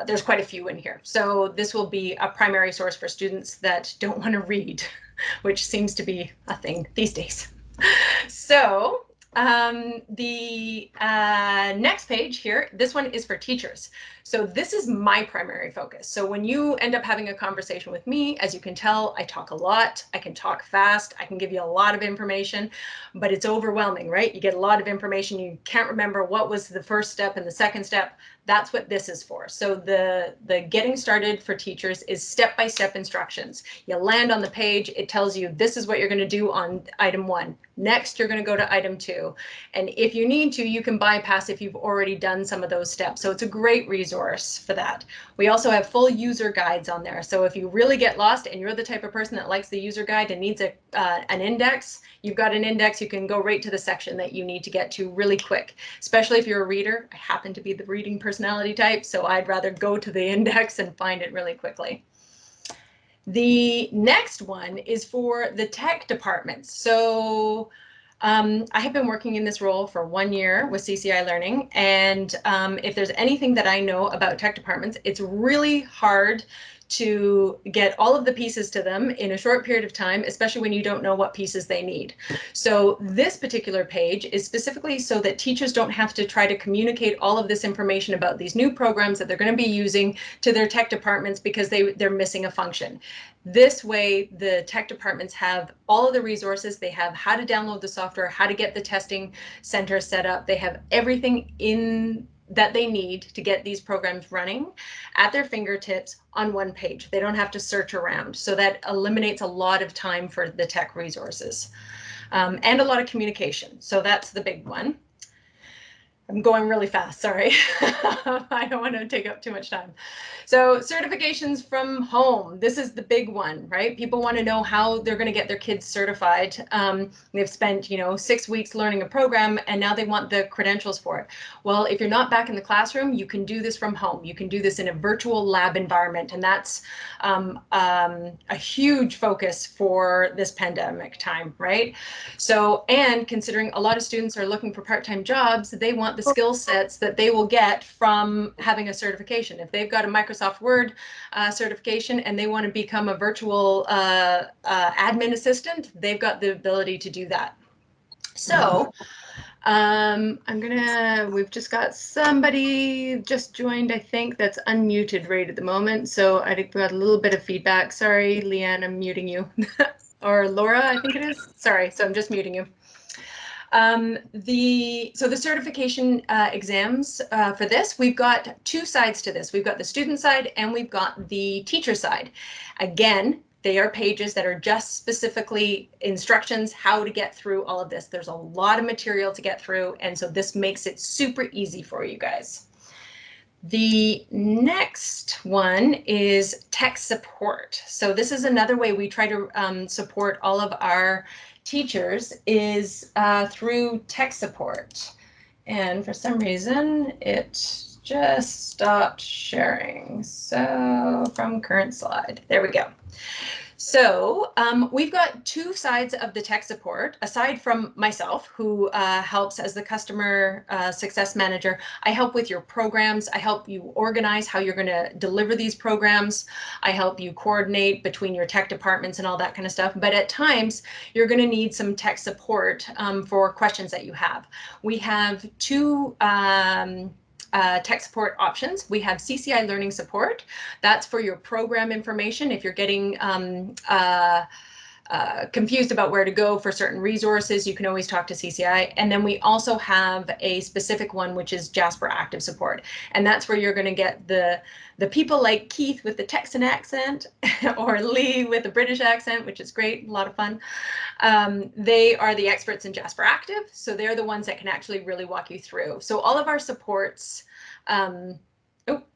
There's quite a few in here. So this will be a primary source for students that don't want to read, which seems to be a thing these days. So the next page here, this one is for teachers. So this is my primary focus. So when you end up having a conversation with me, as you can tell, I talk a lot, I can talk fast, I can give you a lot of information, but it's overwhelming, right? You get a lot of information, you can't remember what was the first step and the second step. That's what this is for. So the getting started for teachers is step-by-step instructions. You land on the page, it tells you this is what you're going to do on item 1. Next, you're going to go to item 2. And if you need to, you can bypass if you've already done some of those steps. So it's a great resource for that. We also have full user guides on there. So if you really get lost and you're the type of person that likes the user guide and needs an index, you've got an index, you can go right to the section that you need to get to really quick, especially if you're a reader. I happen to be the reading personality type, so I'd rather go to the index and find it really quickly. The next one is for the tech departments. So I have been working in this role for 1 year with CCI Learning, and if there's anything that I know about tech departments, it's really hard to get all of the pieces to them in a short period of time, especially when you don't know what pieces they need. So this particular page is specifically so that teachers don't have to try to communicate all of this information about these new programs that they're going to be using to their tech departments because they're missing a function. This way, the tech departments have all of the resources. They have how to download the software, how to get the testing center set up. They have everything in that they need to get these programs running at their fingertips on one page. They don't have to search around. So that eliminates a lot of time for the tech resources and a lot of communication. So that's the big one. I'm going really fast, sorry. I don't want to take up too much time. So certifications from home, this is the big one, right? People want to know how they're going to get their kids certified. They've spent, 6 weeks learning a program and now they want the credentials for it. Well, if you're not back in the classroom, you can do this from home. You can do this in a virtual lab environment, and that's a huge focus for this pandemic time, right? So, and considering a lot of students are looking for part-time jobs, they want the skill sets that they will get from having a certification. If they've got a Microsoft Word certification and they want to become a virtual admin assistant, they've got the ability to do that. So we've just got somebody just joined, I think, that's unmuted right at the moment. So I think we got a little bit of feedback. Sorry, Leanne, I'm muting you. Or Laura, I think it is. Sorry, so I'm just muting you. The certification exams for this, we've got two sides to this. We've got the student side and we've got the teacher side. Again, they are pages that are just specifically instructions how to get through all of this. There's a lot of material to get through, and so this makes it super easy for you guys. The next one is tech support. So this is another way we try to support all of our teachers is through tech support. And for some reason, it just stopped sharing. So from current slide, there we go. So we've got two sides of the tech support. Aside from myself, who helps as the customer success manager, I help with your programs. I help you organize how you're going to deliver these programs. I help you coordinate between your tech departments and all that kind of stuff. But at times, you're going to need some tech support for questions that you have. We have two tech support options. We have CCI Learning Support. That's for your program information. If you're getting confused about where to go for certain resources, you can always talk to CCI. And then we also have a specific one, which is Jasper Active Support. And that's where you're going to get the people like Keith with the Texan accent or Lee with a British accent, which is great, a lot of fun. They are the experts in Jasper Active, so they're the ones that can actually really walk you through. So all of our supports, oh,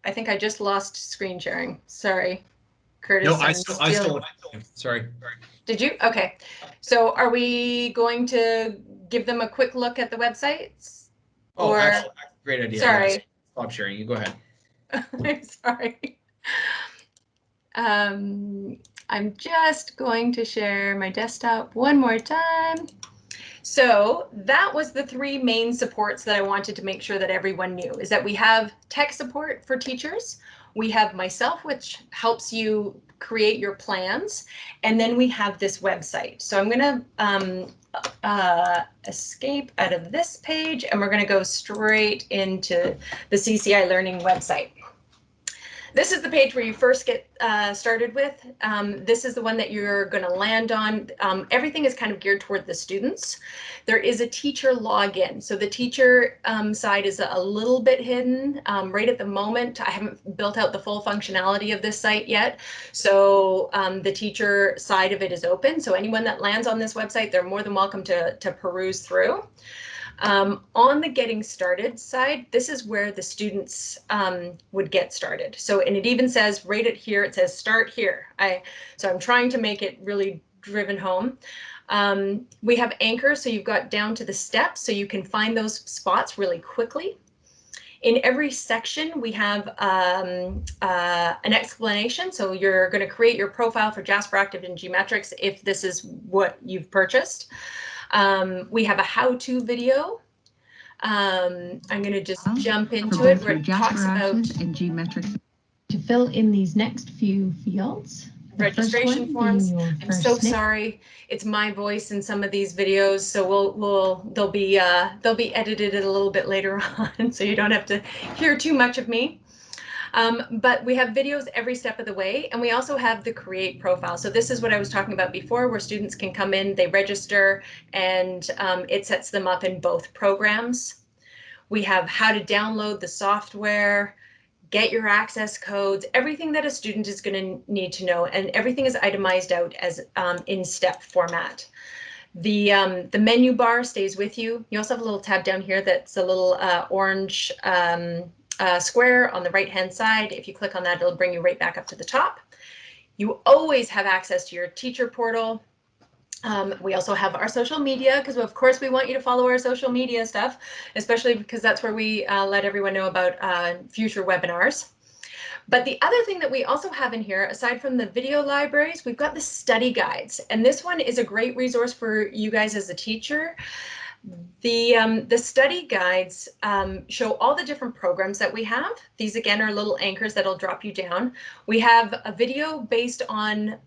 I think I just lost screen sharing. Sorry, Curtis. No, I still sorry. Did you? Okay. So are we going to give them a quick look at the websites? Oh, actually, great idea. Sorry. Yeah, stop sharing. You go ahead. I'm sorry. I'm just going to share my desktop one more time. So that was the three main supports that I wanted to make sure that everyone knew, is that we have tech support for teachers. We have myself, which helps you create your plans. And then we have this website. So I'm going to escape out of this page, and we're going to go straight into the CCI Learning website. This is the page where you first get started with. This is the one that you're going to land on. Everything is kind of geared toward the students. There is a teacher login. So the teacher side is a little bit hidden right at the moment. I haven't built out the full functionality of this site yet. So the teacher side of it is open. So anyone that lands on this website, they're more than welcome to peruse through. On the getting started side, this is where the students would get started. So, and it even says right at here, it says start here. So I'm trying to make it really driven home. We have anchors, so you've got down to the steps, so you can find those spots really quickly. In every section, we have an explanation. So you're going to create your profile for Jasper Active and Gmetrics if this is what you've purchased. We have a how-to video. I'm going to just jump into it where it talks about and Gmetrics to fill in these next few fields. Registration forms. I'm so sorry. It's my voice in some of these videos, so they'll be edited a little bit later on, so you don't have to hear too much of me. But we have videos every step of the way, and we also have the create profile. So this is what I was talking about before, where students can come in, they register, and it sets them up in both programs. We have how to download the software, get your access codes, everything that a student is going to need to know, and everything is itemized out as in step format. The menu bar stays with you. You also have a little tab down here that's a little orange square on the right hand side. If you click on that, it'll bring you right back up to the top. You always have access to your teacher portal. We also have our social media, because of course we want you to follow our social media stuff, especially because that's where we let everyone know about future webinars. But the other thing that we also have in here, aside from the video libraries, we've got the study guides. And this one is a great resource for you guys as a teacher. The study guides show all the different programs that we have. These again are little anchors that'll drop you down. We have a video based on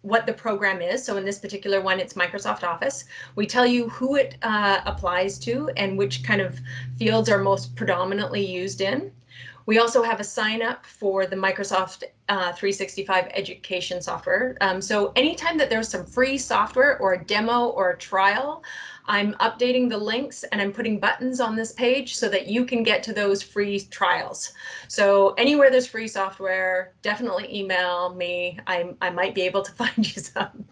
what the program is. So in this particular one, it's Microsoft Office. We tell you who it applies to and which kind of fields are most predominantly used in. We also have a sign up for the Microsoft 365 education software. So anytime that there's some free software or a demo or a trial, I'm updating the links and I'm putting buttons on this page so that you can get to those free trials. So anywhere there's free software, definitely email me. I might be able to find you some.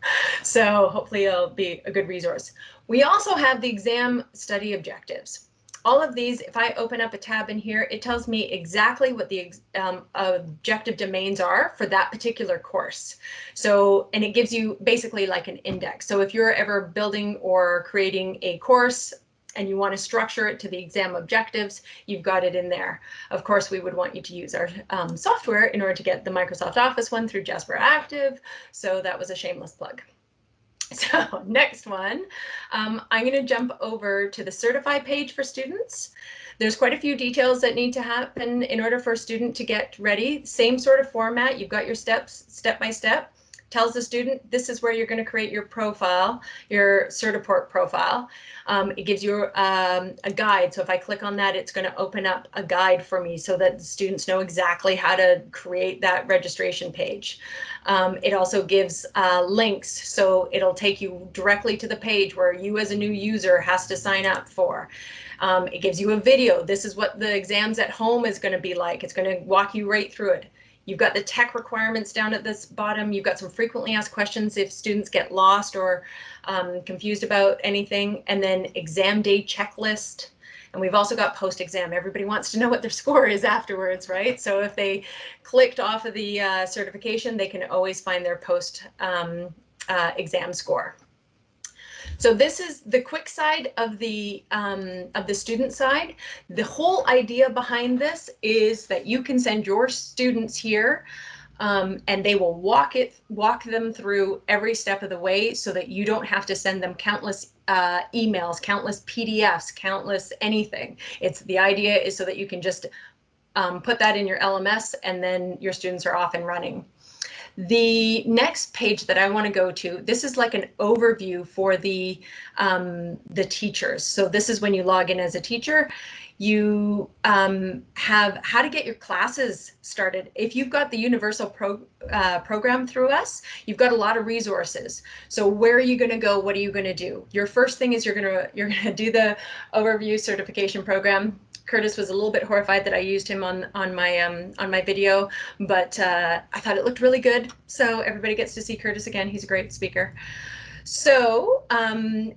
So hopefully it'll be a good resource. We also have the exam study objectives. All of these, if I open up a tab in here, it tells me exactly what the objective domains are for that particular course. So, and it gives you basically like an index. So if you're ever building or creating a course and you want to structure it to the exam objectives, you've got it in there. Of course, we would want you to use our software in order to get the Microsoft Office one through Jasper Active. So that was a shameless plug. So next one, I'm going to jump over to the certify page for students. There's quite a few details that need to happen in order for a student to get ready. Same sort of format. You've got your steps, step by step. Tells the student this is where you're going to create your profile, your Certiport profile. It gives you a guide. So if I click on that, it's going to open up a guide for me so that the students know exactly how to create that registration page. It also gives links, so it'll take you directly to the page where you as a new user has to sign up for. It gives you a video. This is what the exams at home is going to be like. It's going to walk you right through it. You've got the tech requirements down at this bottom. You've got some frequently asked questions if students get lost or confused about anything. And then exam day checklist. And we've also got post-exam. Everybody wants to know what their score is afterwards, right? So if they clicked off of the certification, they can always find their post-exam score. So this is the quick side of the student side. The whole idea behind this is that you can send your students here and they will walk them through every step of the way so that you don't have to send them countless emails, countless PDFs, countless anything. The idea is so that you can just put that in your LMS and then your students are off and running. The next page that I want to go to, this is like an overview for the teachers. So this is when you log in as a teacher. You have how to get your classes started. If you've got the universal program through us, you've got a lot of resources. So where are you going to go? What are you going to do? Your first thing is you're going to do the overview certification program. Curtis was a little bit horrified that I used him on my video, but I thought it looked really good. So everybody gets to see Curtis again. He's a great speaker. So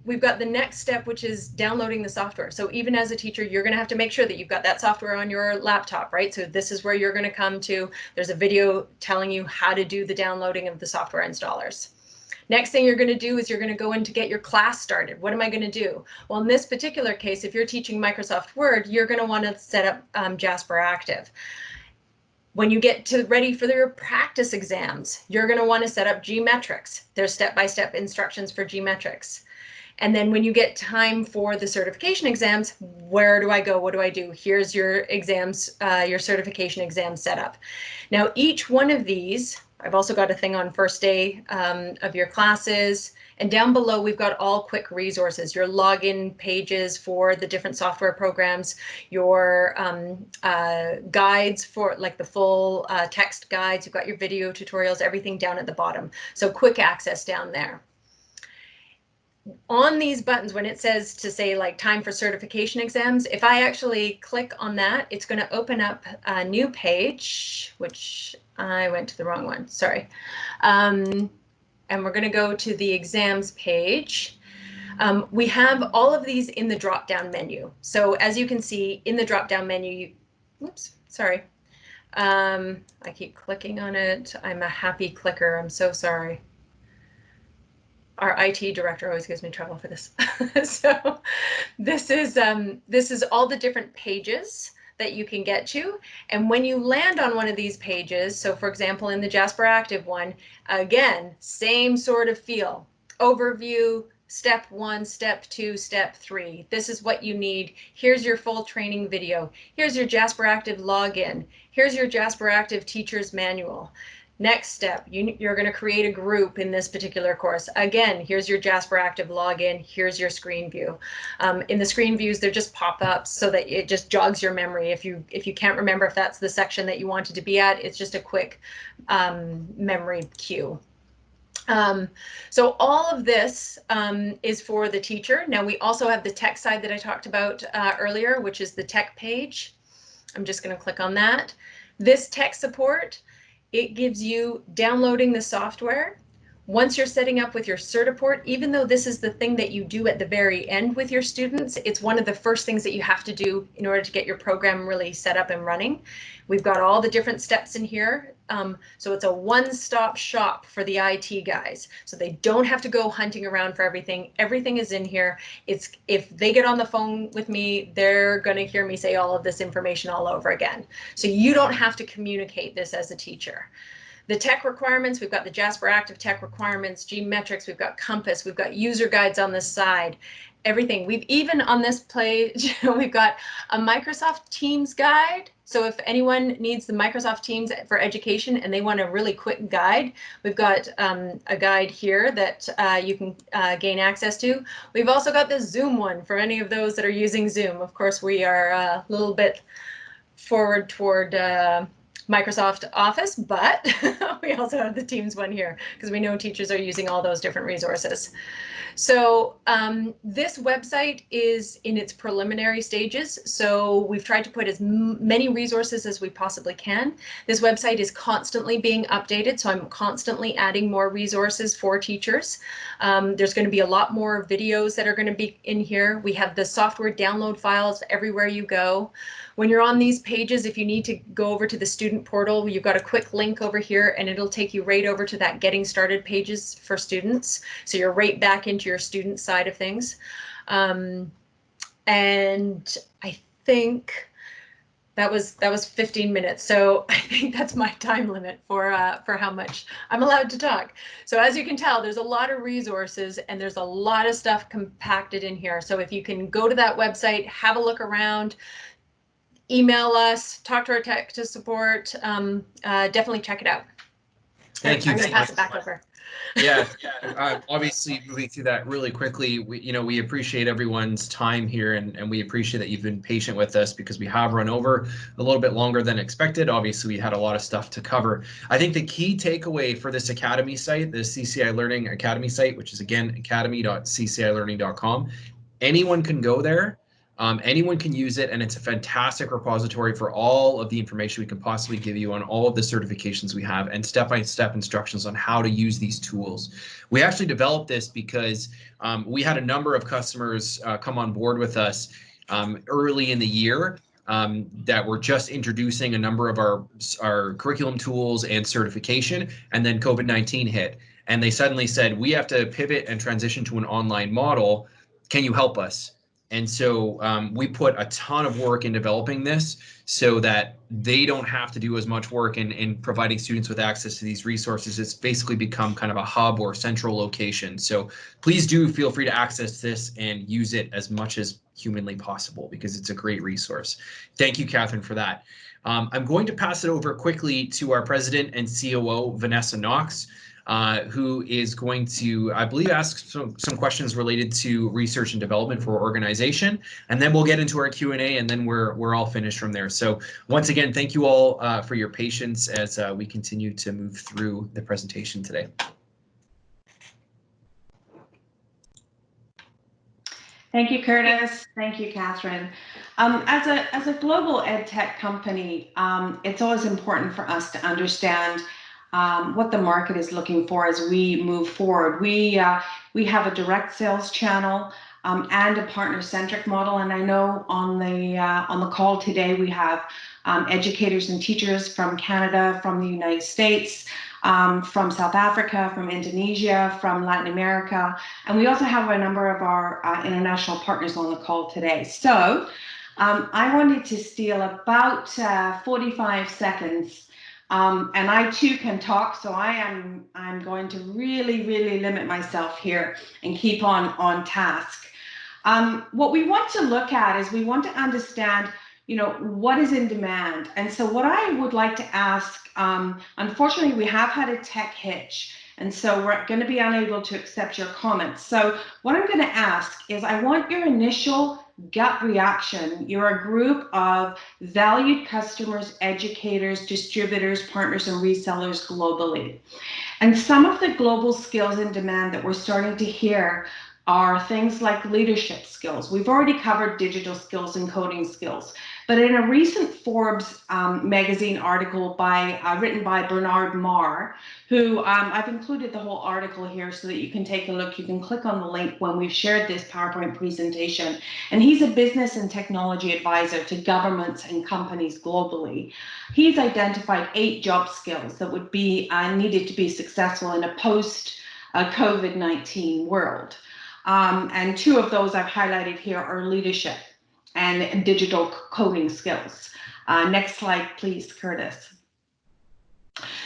we've got the next step, which is downloading the software. So even as a teacher, you're going to have to make sure that you've got that software on your laptop, right? So this is where you're going to come to. There's a video telling you how to do the downloading of the software installers. Next thing you're going to do is you're going to go in to get your class started. What am I going to do? Well, in this particular case, if you're teaching Microsoft Word, you're going to want to set up Jasper Active. When you get ready for your practice exams, you're going to want to set up Gmetrics. There's step-by-step instructions for Gmetrics. And then when you get time for the certification exams, where do I go? What do I do? Here's your exams, your certification exam setup. Now, each one of these, I've also got a thing on first day of your classes. And down below, we've got all quick resources, your login pages for the different software programs, your guides for like the full text guides. You've got your video tutorials, everything down at the bottom. So quick access down there. On these buttons, when it says to say like time for certification exams, if I actually click on that, it's going to open up a new page, which I went to the wrong one, sorry. And we're going to go to the exams page. We have all of these in the drop-down menu. So as you can see in the drop-down menu, oops, sorry. I keep clicking on it. I'm a happy clicker. I'm so sorry. Our IT director always gives me trouble for this. So this is all the different pages that you can get to. And when you land on one of these pages, so for example, in the Jasper Active one, again, same sort of feel. Overview, step 1, step 2, step 3. This is what you need. Here's your full training video. Here's your Jasper Active login. Here's your Jasper Active teacher's manual. Next step, you're going to create a group in this particular course. Again, here's your Jasper Active login. Here's your screen view. In the screen views, they're just pop-ups so that it just jogs your memory. If you can't remember if that's the section that you wanted to be at, it's just a quick memory cue. So all of this is for the teacher. Now we also have the tech side that I talked about earlier, which is the tech page. I'm just going to click on that. This tech support, it gives you downloading the software. Once you're setting up with your Certiport, even though this is the thing that you do at the very end with your students, it's one of the first things that you have to do in order to get your program really set up and running. We've got all the different steps in here. So it's a one-stop shop for the IT guys. So they don't have to go hunting around for everything. Everything is in here. If they get on the phone with me, they're going to hear me say all of this information all over again. So you don't have to communicate this as a teacher. The tech requirements, we've got the Jasper Active tech requirements, Gmetrics, we've got Compass, we've got user guides on this side, everything. We've even on this page, we've got a Microsoft Teams guide. So if anyone needs the Microsoft Teams for education and they want a really quick guide, we've got a guide here that you can gain access to. We've also got the Zoom one for any of those that are using Zoom. Of course, we are a little bit forward toward Microsoft Office, but we also have the Teams one here because we know teachers are using all those different resources. So this website is in its preliminary stages. So we've tried to put as many resources as we possibly can. This website is constantly being updated. So I'm constantly adding more resources for teachers. There's going to be a lot more videos that are going to be in here. We have the software download files everywhere you go. When you're on these pages, if you need to go over to the student portal, you've got a quick link over here and it'll take you right over to that getting started pages for students. So you're right back into your student side of things. And I think that was 15 minutes. So I think that's my time limit for how much I'm allowed to talk. So as you can tell, there's a lot of resources and there's a lot of stuff compacted in here. So if you can go to that website, have a look around, email us, talk to our tech to support, definitely check it out. Thank you. I'm going to pass it back over. Yeah, obviously moving through that really quickly, we appreciate everyone's time here and we appreciate that you've been patient with us because we have run over a little bit longer than expected. Obviously, we had a lot of stuff to cover. I think the key takeaway for this Academy site, the CCI Learning Academy site, which is again, academy.ccilearning.com, anyone can go there. Anyone can use it, and it's a fantastic repository for all of the information we can possibly give you on all of the certifications we have and step-by-step instructions on how to use these tools. We actually developed this because we had a number of customers come on board with us early in the year that were just introducing a number of our curriculum tools and certification, and then COVID-19 hit. And they suddenly said, we have to pivot and transition to an online model. Can you help us? And so we put a ton of work in developing this so that they don't have to do as much work in providing students with access to these resources. It's basically become kind of a hub or central location. So please do feel free to access this and use it as much as humanly possible because it's a great resource. Thank you, Catherine, for that. I'm going to pass it over quickly to our president and COO, Vanessa Knox, who is going to, I believe, ask some questions related to research and development for our organization, and then we'll get into our Q&A, and then we're all finished from there. So once again, thank you all for your patience as we continue to move through the presentation today. Thank you, Curtis. Thank you, Catherine. As a global ed tech company, it's always important for us to understand what the market is looking for as we move forward. We have a direct sales channel and a partner-centric model, and I know on the call today we have educators and teachers from Canada, from the United States, from South Africa, from Indonesia, from Latin America, and we also have a number of our international partners on the call today. So I wanted to steal about 45 seconds, and I too can talk, so I'm going to really limit myself here and keep on task. What we want to look at is we want to understand what is in demand. And so what I would like to ask, unfortunately, we have had a tech hitch, and so we're going to be unable to accept your comments. So what I'm going to ask is I want your initial gut reaction. You're a group of valued customers, educators, distributors, partners, and resellers globally. And some of the global skills in demand that we're starting to hear are things like leadership skills. We've already covered digital skills and coding skills, but in a recent Forbes magazine article written by Bernard Marr, who I've included the whole article here so that you can take a look. You can click on the link when we've shared this PowerPoint presentation. And he's a business and technology advisor to governments and companies globally. He's identified 8 job skills that would be needed to be successful in a post-COVID-19 world. And 2 of those I've highlighted here are leadership and digital coding skills. Next slide, please, Curtis.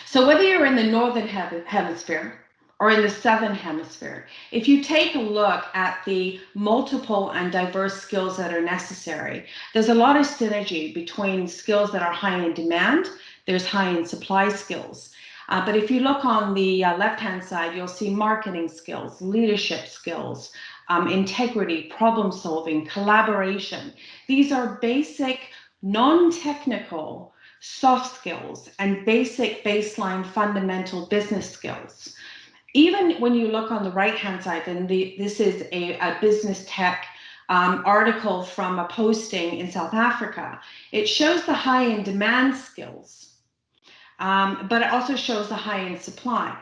So whether you're in the Northern Hemisphere or in the Southern Hemisphere, if you take a look at the multiple and diverse skills that are necessary, there's a lot of synergy between skills that are high in demand, there's high in supply skills. But if you look on the left-hand side, you'll see marketing skills, leadership skills, integrity, problem solving, collaboration. These are basic, non-technical soft skills, and basic baseline fundamental business skills. Even when you look on the right-hand side, and this is a business tech article from a posting in South Africa, it shows the high-end demand skills, but it also shows the high-end supply.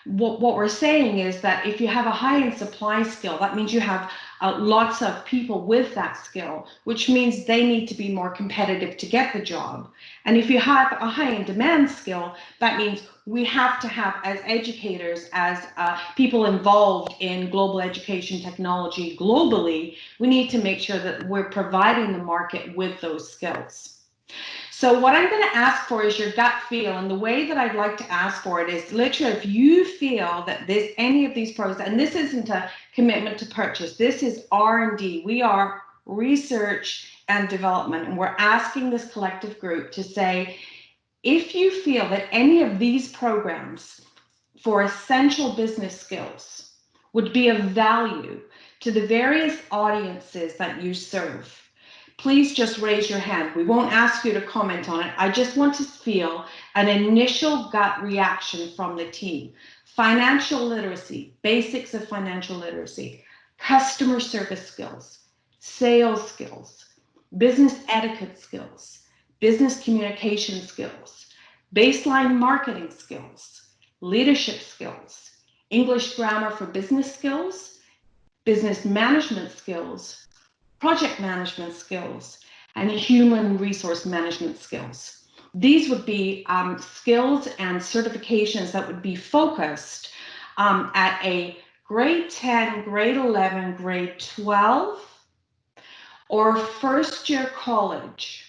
What we're saying is that if you have a high-end supply skill, that means you have lots of people with that skill, which means they need to be more competitive to get the job. And if you have a high-end demand skill, that means we have to have, as educators, as people involved in global education technology globally, we need to make sure that we're providing the market with those skills. So what I'm going to ask for is your gut feel, and the way that I'd like to ask for it is literally if you feel that any of these programs, and this isn't a commitment to purchase, this is R&D. We are research and development, and we're asking this collective group to say, if you feel that any of these programs for essential business skills would be of value to the various audiences that you serve, please just raise your hand. We won't ask you to comment on it. I just want to feel an initial gut reaction from the team. Financial literacy, basics of financial literacy, customer service skills, sales skills, business etiquette skills, business communication skills, baseline marketing skills, leadership skills, English grammar for business skills, business management skills, project management skills, and human resource management skills. These would be skills and certifications that would be focused at a grade 10, grade 11, grade 12, or first year college,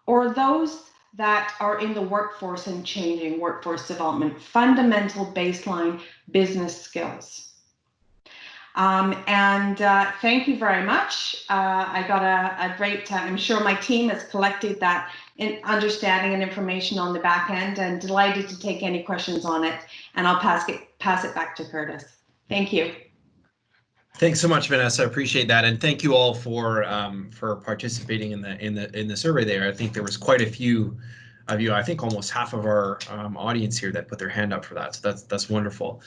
or those that are in the workforce and changing workforce development, fundamental baseline business skills. Thank you very much. I got a great, I'm sure my team has collected that understanding and information on the back end, and delighted to take any questions on it. And I'll pass it back to Curtis. Thank you. Thanks so much, Vanessa. I appreciate that, and thank you all for participating in the survey there. I think there was quite a few of you. I think almost half of our audience here that put their hand up for that. So that's wonderful.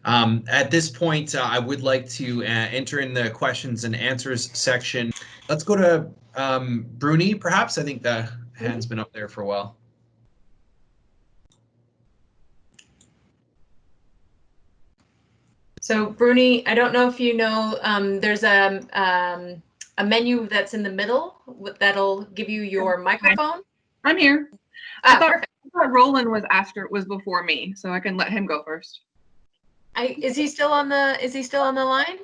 At this point, I would like to enter in the questions and answers section. Let's go to Bruni, perhaps. I think the hand's been up there for a while. So Bruni, I don't know if you know, there's a menu that's in the middle that'll give you your microphone. I'm here. I thought Roland was before me, so I can let him go first. Is he still on the line?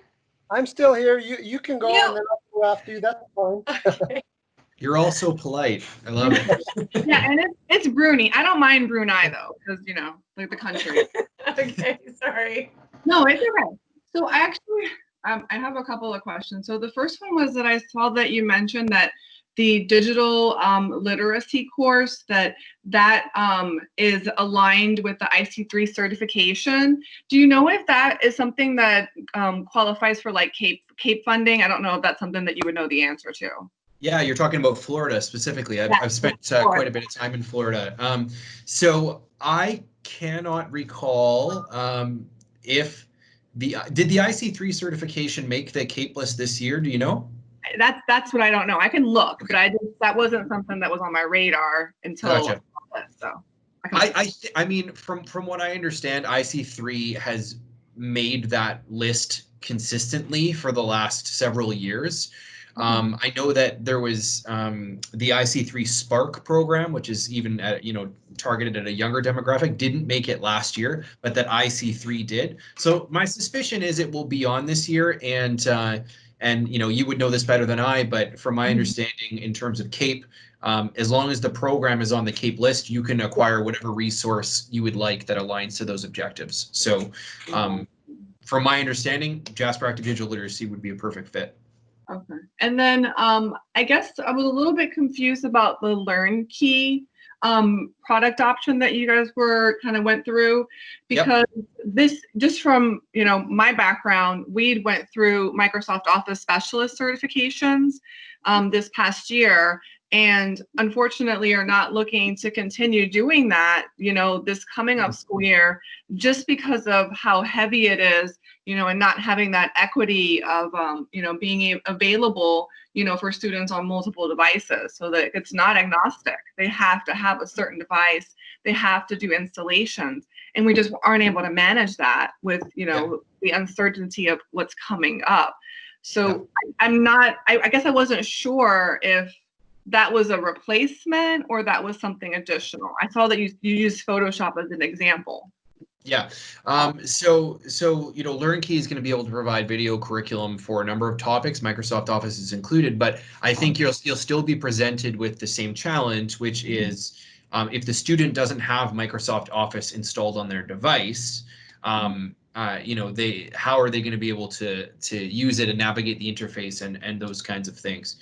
I'm still here. You can go and then I'll go after you. That's fine. Okay. You're all so polite. I love it. Yeah, and it's Bruni. I don't mind Brunei though, because like the country. Okay, sorry. No, it's okay. So actually, I have a couple of questions. So the first one was that I saw that you mentioned that the digital literacy course that is aligned with the IC3 certification. Do you know if that is something that qualifies for like CAPE funding? I don't know if that's something that you would know the answer to. Yeah, you're talking about Florida specifically. I've spent quite a bit of time in Florida. So I cannot recall if did the IC3 certification make the CAPE list this year? Do you know? That's what I don't know. I can look, but that wasn't something that was on my radar until. Gotcha. So I mean, from what I understand, IC3 has made that list consistently for the last several years. I know that there was the IC3 Spark program, which is even at, targeted at a younger demographic, didn't make it last year, but that IC3 did. So my suspicion is it will be on this year, and you would know this better than I, but from my understanding in terms of CAPE, as long as the program is on the CAPE list, you can acquire whatever resource you would like that aligns to those objectives. So from my understanding, Jasper Active Digital Literacy would be a perfect fit. Okay. And then I guess I was a little bit confused about the LearnKey product option that you guys went through, because this, just from my background, we went through Microsoft Office Specialist certifications this past year, and unfortunately are not looking to continue doing that, this coming up school year, just because of how heavy it is, and not having that equity of, being available, for students on multiple devices, so that it's not agnostic. They have to have a certain device. They have to do installations, and we just aren't able to manage that with, the uncertainty of what's coming up. So I guess I wasn't sure if that was a replacement or that was something additional. I saw that you used Photoshop as an example. Yeah. So LearnKey is going to be able to provide video curriculum for a number of topics, Microsoft Office is included, but I think you'll still be presented with the same challenge, which is if the student doesn't have Microsoft Office installed on their device, how are they going to be able to use it and navigate the interface and those kinds of things.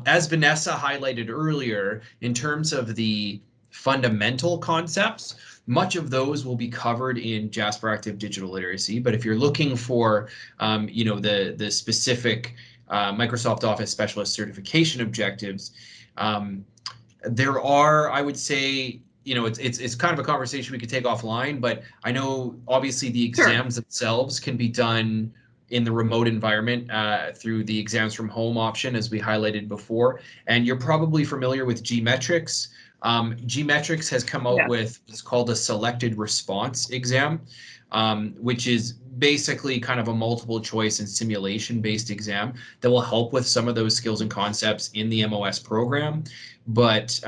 As Vanessa highlighted earlier, in terms of the fundamental concepts, much of those will be covered in Jasper Active Digital Literacy, but if you're looking for, the specific Microsoft Office Specialist certification objectives, there are, I would say, it's kind of a conversation we could take offline, but I know obviously the exams themselves can be done in the remote environment through the exams from home option, as we highlighted before, and you're probably familiar with Gmetrics. Gmetrics has come out with what's called a selected response exam, which is basically kind of a multiple choice and simulation based exam that will help with some of those skills and concepts in the MOS program. But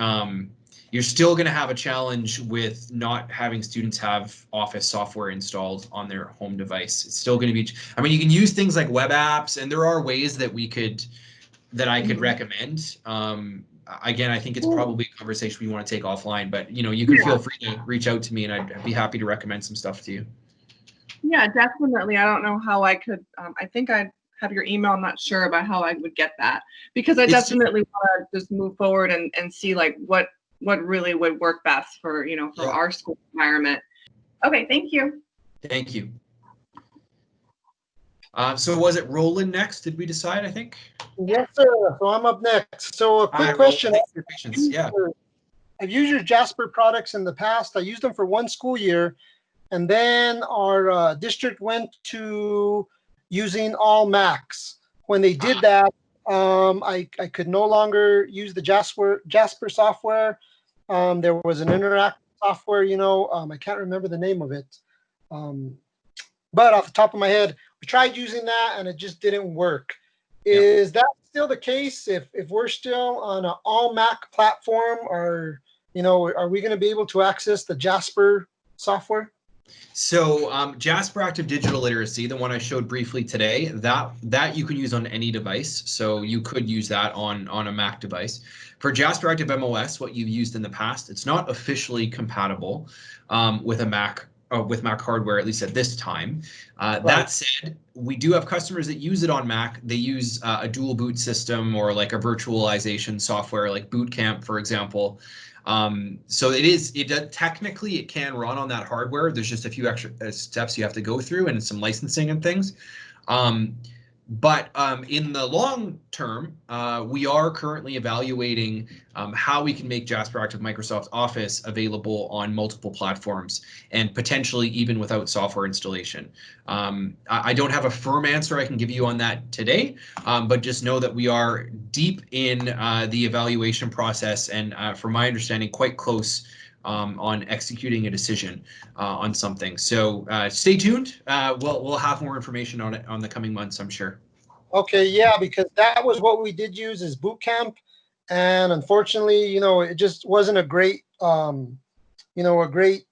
you're still going to have a challenge with not having students have Office software installed on their home device. It's still going to be, you can use things like web apps, and there are ways that I could recommend. Again, I think it's probably a conversation we want to take offline, but you can feel free to reach out to me and I'd be happy to recommend some stuff to you. Yeah, definitely. I don't know how I could, I think I have your email. I'm not sure about how I would get that, because I definitely want to just move forward and see like what really would work best for, for our school environment. Okay, thank you. Thank you. So was it Roland next? Did we decide, I think? Yes, sir. So I'm up next. So a quick question. Thanks for your patience. Yeah. I've used your Jasper products in the past. I used them for one school year, and then our district went to using all Macs. When they did that, I could no longer use the Jasper software. There was an interactive software, I can't remember the name of it. But off the top of my head, we tried using that and it just didn't work. Is that still the case if we're still on an all Mac platform, or are we going to be able to access the Jasper software? So Jasper Active Digital Literacy, the one I showed briefly today, that you can use on any device. So you could use that on a Mac device. For Jasper Active MOS, what you've used in the past, it's not officially compatible with a Mac. With Mac hardware, at least at this time. That said, we do have customers that use it on Mac. They use a dual boot system or like a virtualization software like Boot Camp, for example. So technically it can run on that hardware. There's just a few extra steps you have to go through and some licensing and things. But in the long term, we are currently evaluating how we can make Jasper Active Microsoft Office available on multiple platforms and potentially even without software installation. I don't have a firm answer I can give you on that today, but just know that we are deep in the evaluation process and from my understanding, quite close on executing a decision on something. So stay tuned. We'll have more information on it on the coming months, I'm sure. Okay, yeah, because that was what we did use as Boot Camp, and unfortunately, it just wasn't a great, a great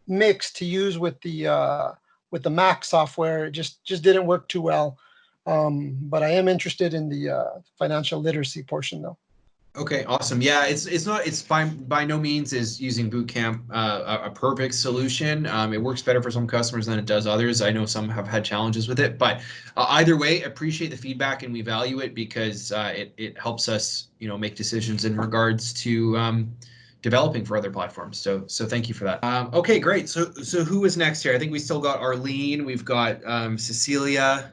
mix to use with the Mac software. It just didn't work too well. But I am interested in the financial literacy portion, though. Okay, awesome. Yeah, it's by no means is using Boot Camp a perfect solution. It works better for some customers than it does others. I know some have had challenges with it, but either way, appreciate the feedback and we value it because it helps us, make decisions in regards to developing for other platforms. So thank you for that. Okay, great. So who is next here? I think we still got Arlene. We've got Cecilia.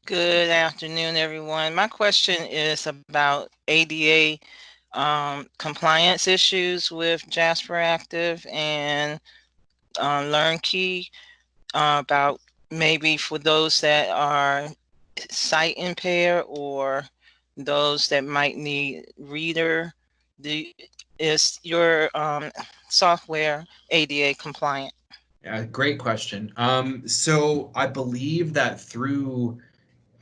Good afternoon, everyone. My question is about ADA compliance issues with Jasper Active and LearnKey, about maybe for those that are sight impaired or those that might need reader. Is your software ADA compliant? Yeah, great question. So I believe that through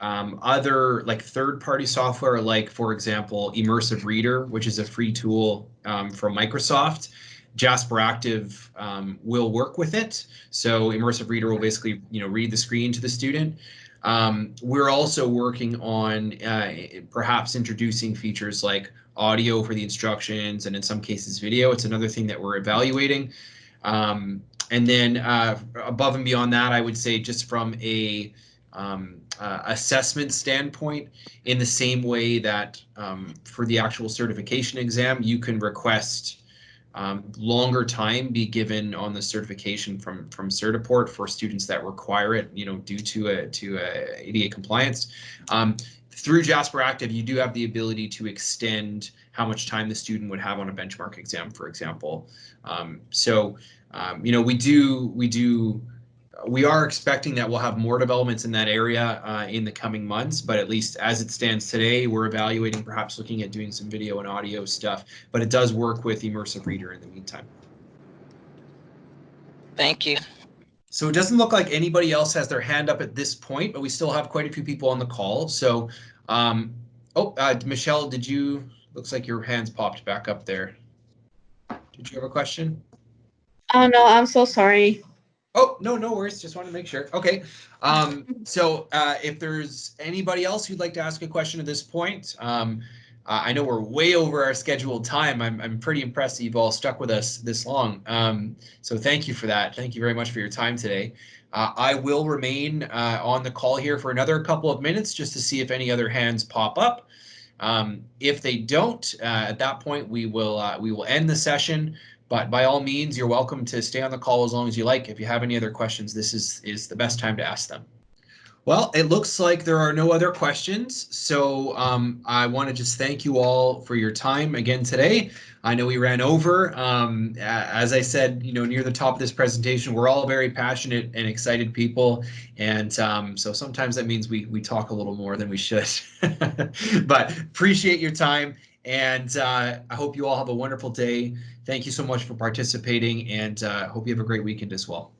other like third-party software, like for example, Immersive Reader, which is a free tool from Microsoft, Jasper Active will work with it. So Immersive Reader will basically, read the screen to the student. We're also working on perhaps introducing features like audio for the instructions, and in some cases video. It's another thing that we're evaluating. And then above and beyond that, I would say just from a assessment standpoint, in the same way that for the actual certification exam, you can request longer time be given on the certification from Certiport for students that require it, due to ADA compliance. Through Jasper Active, you do have the ability to extend how much time the student would have on a benchmark exam, for example. We are expecting that we'll have more developments in that area in the coming months, but at least as it stands today, we're evaluating perhaps looking at doing some video and audio stuff, but it does work with Immersive Reader in the meantime. Thank you. So it doesn't look like anybody else has their hand up at this point, but we still have quite a few people on the call. So, Michelle, looks like your hand's popped back up there. Did you have a question? Oh, no, I'm so sorry. Oh, no worries. Just wanted to make sure. Okay. So if there's anybody else who'd like to ask a question at this point, I know we're way over our scheduled time. I'm pretty impressed that you've all stuck with us this long. So thank you for that. Thank you very much for your time today. I will remain on the call here for another couple of minutes just to see if any other hands pop up. If they don't, at that point, we will end the session. But by all means, you're welcome to stay on the call as long as you like. If you have any other questions, this is the best time to ask them. Well, it looks like there are no other questions. So I want to just thank you all for your time again today. I know we ran over. As I said, near the top of this presentation, we're all very passionate and excited people. And so sometimes that means we talk a little more than we should. But appreciate your time. And I hope you all have a wonderful day. Thank you so much for participating, and hope you have a great weekend as well.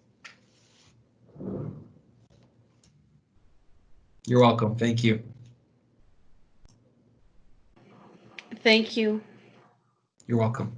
You're welcome. Thank you. Thank you. You're welcome.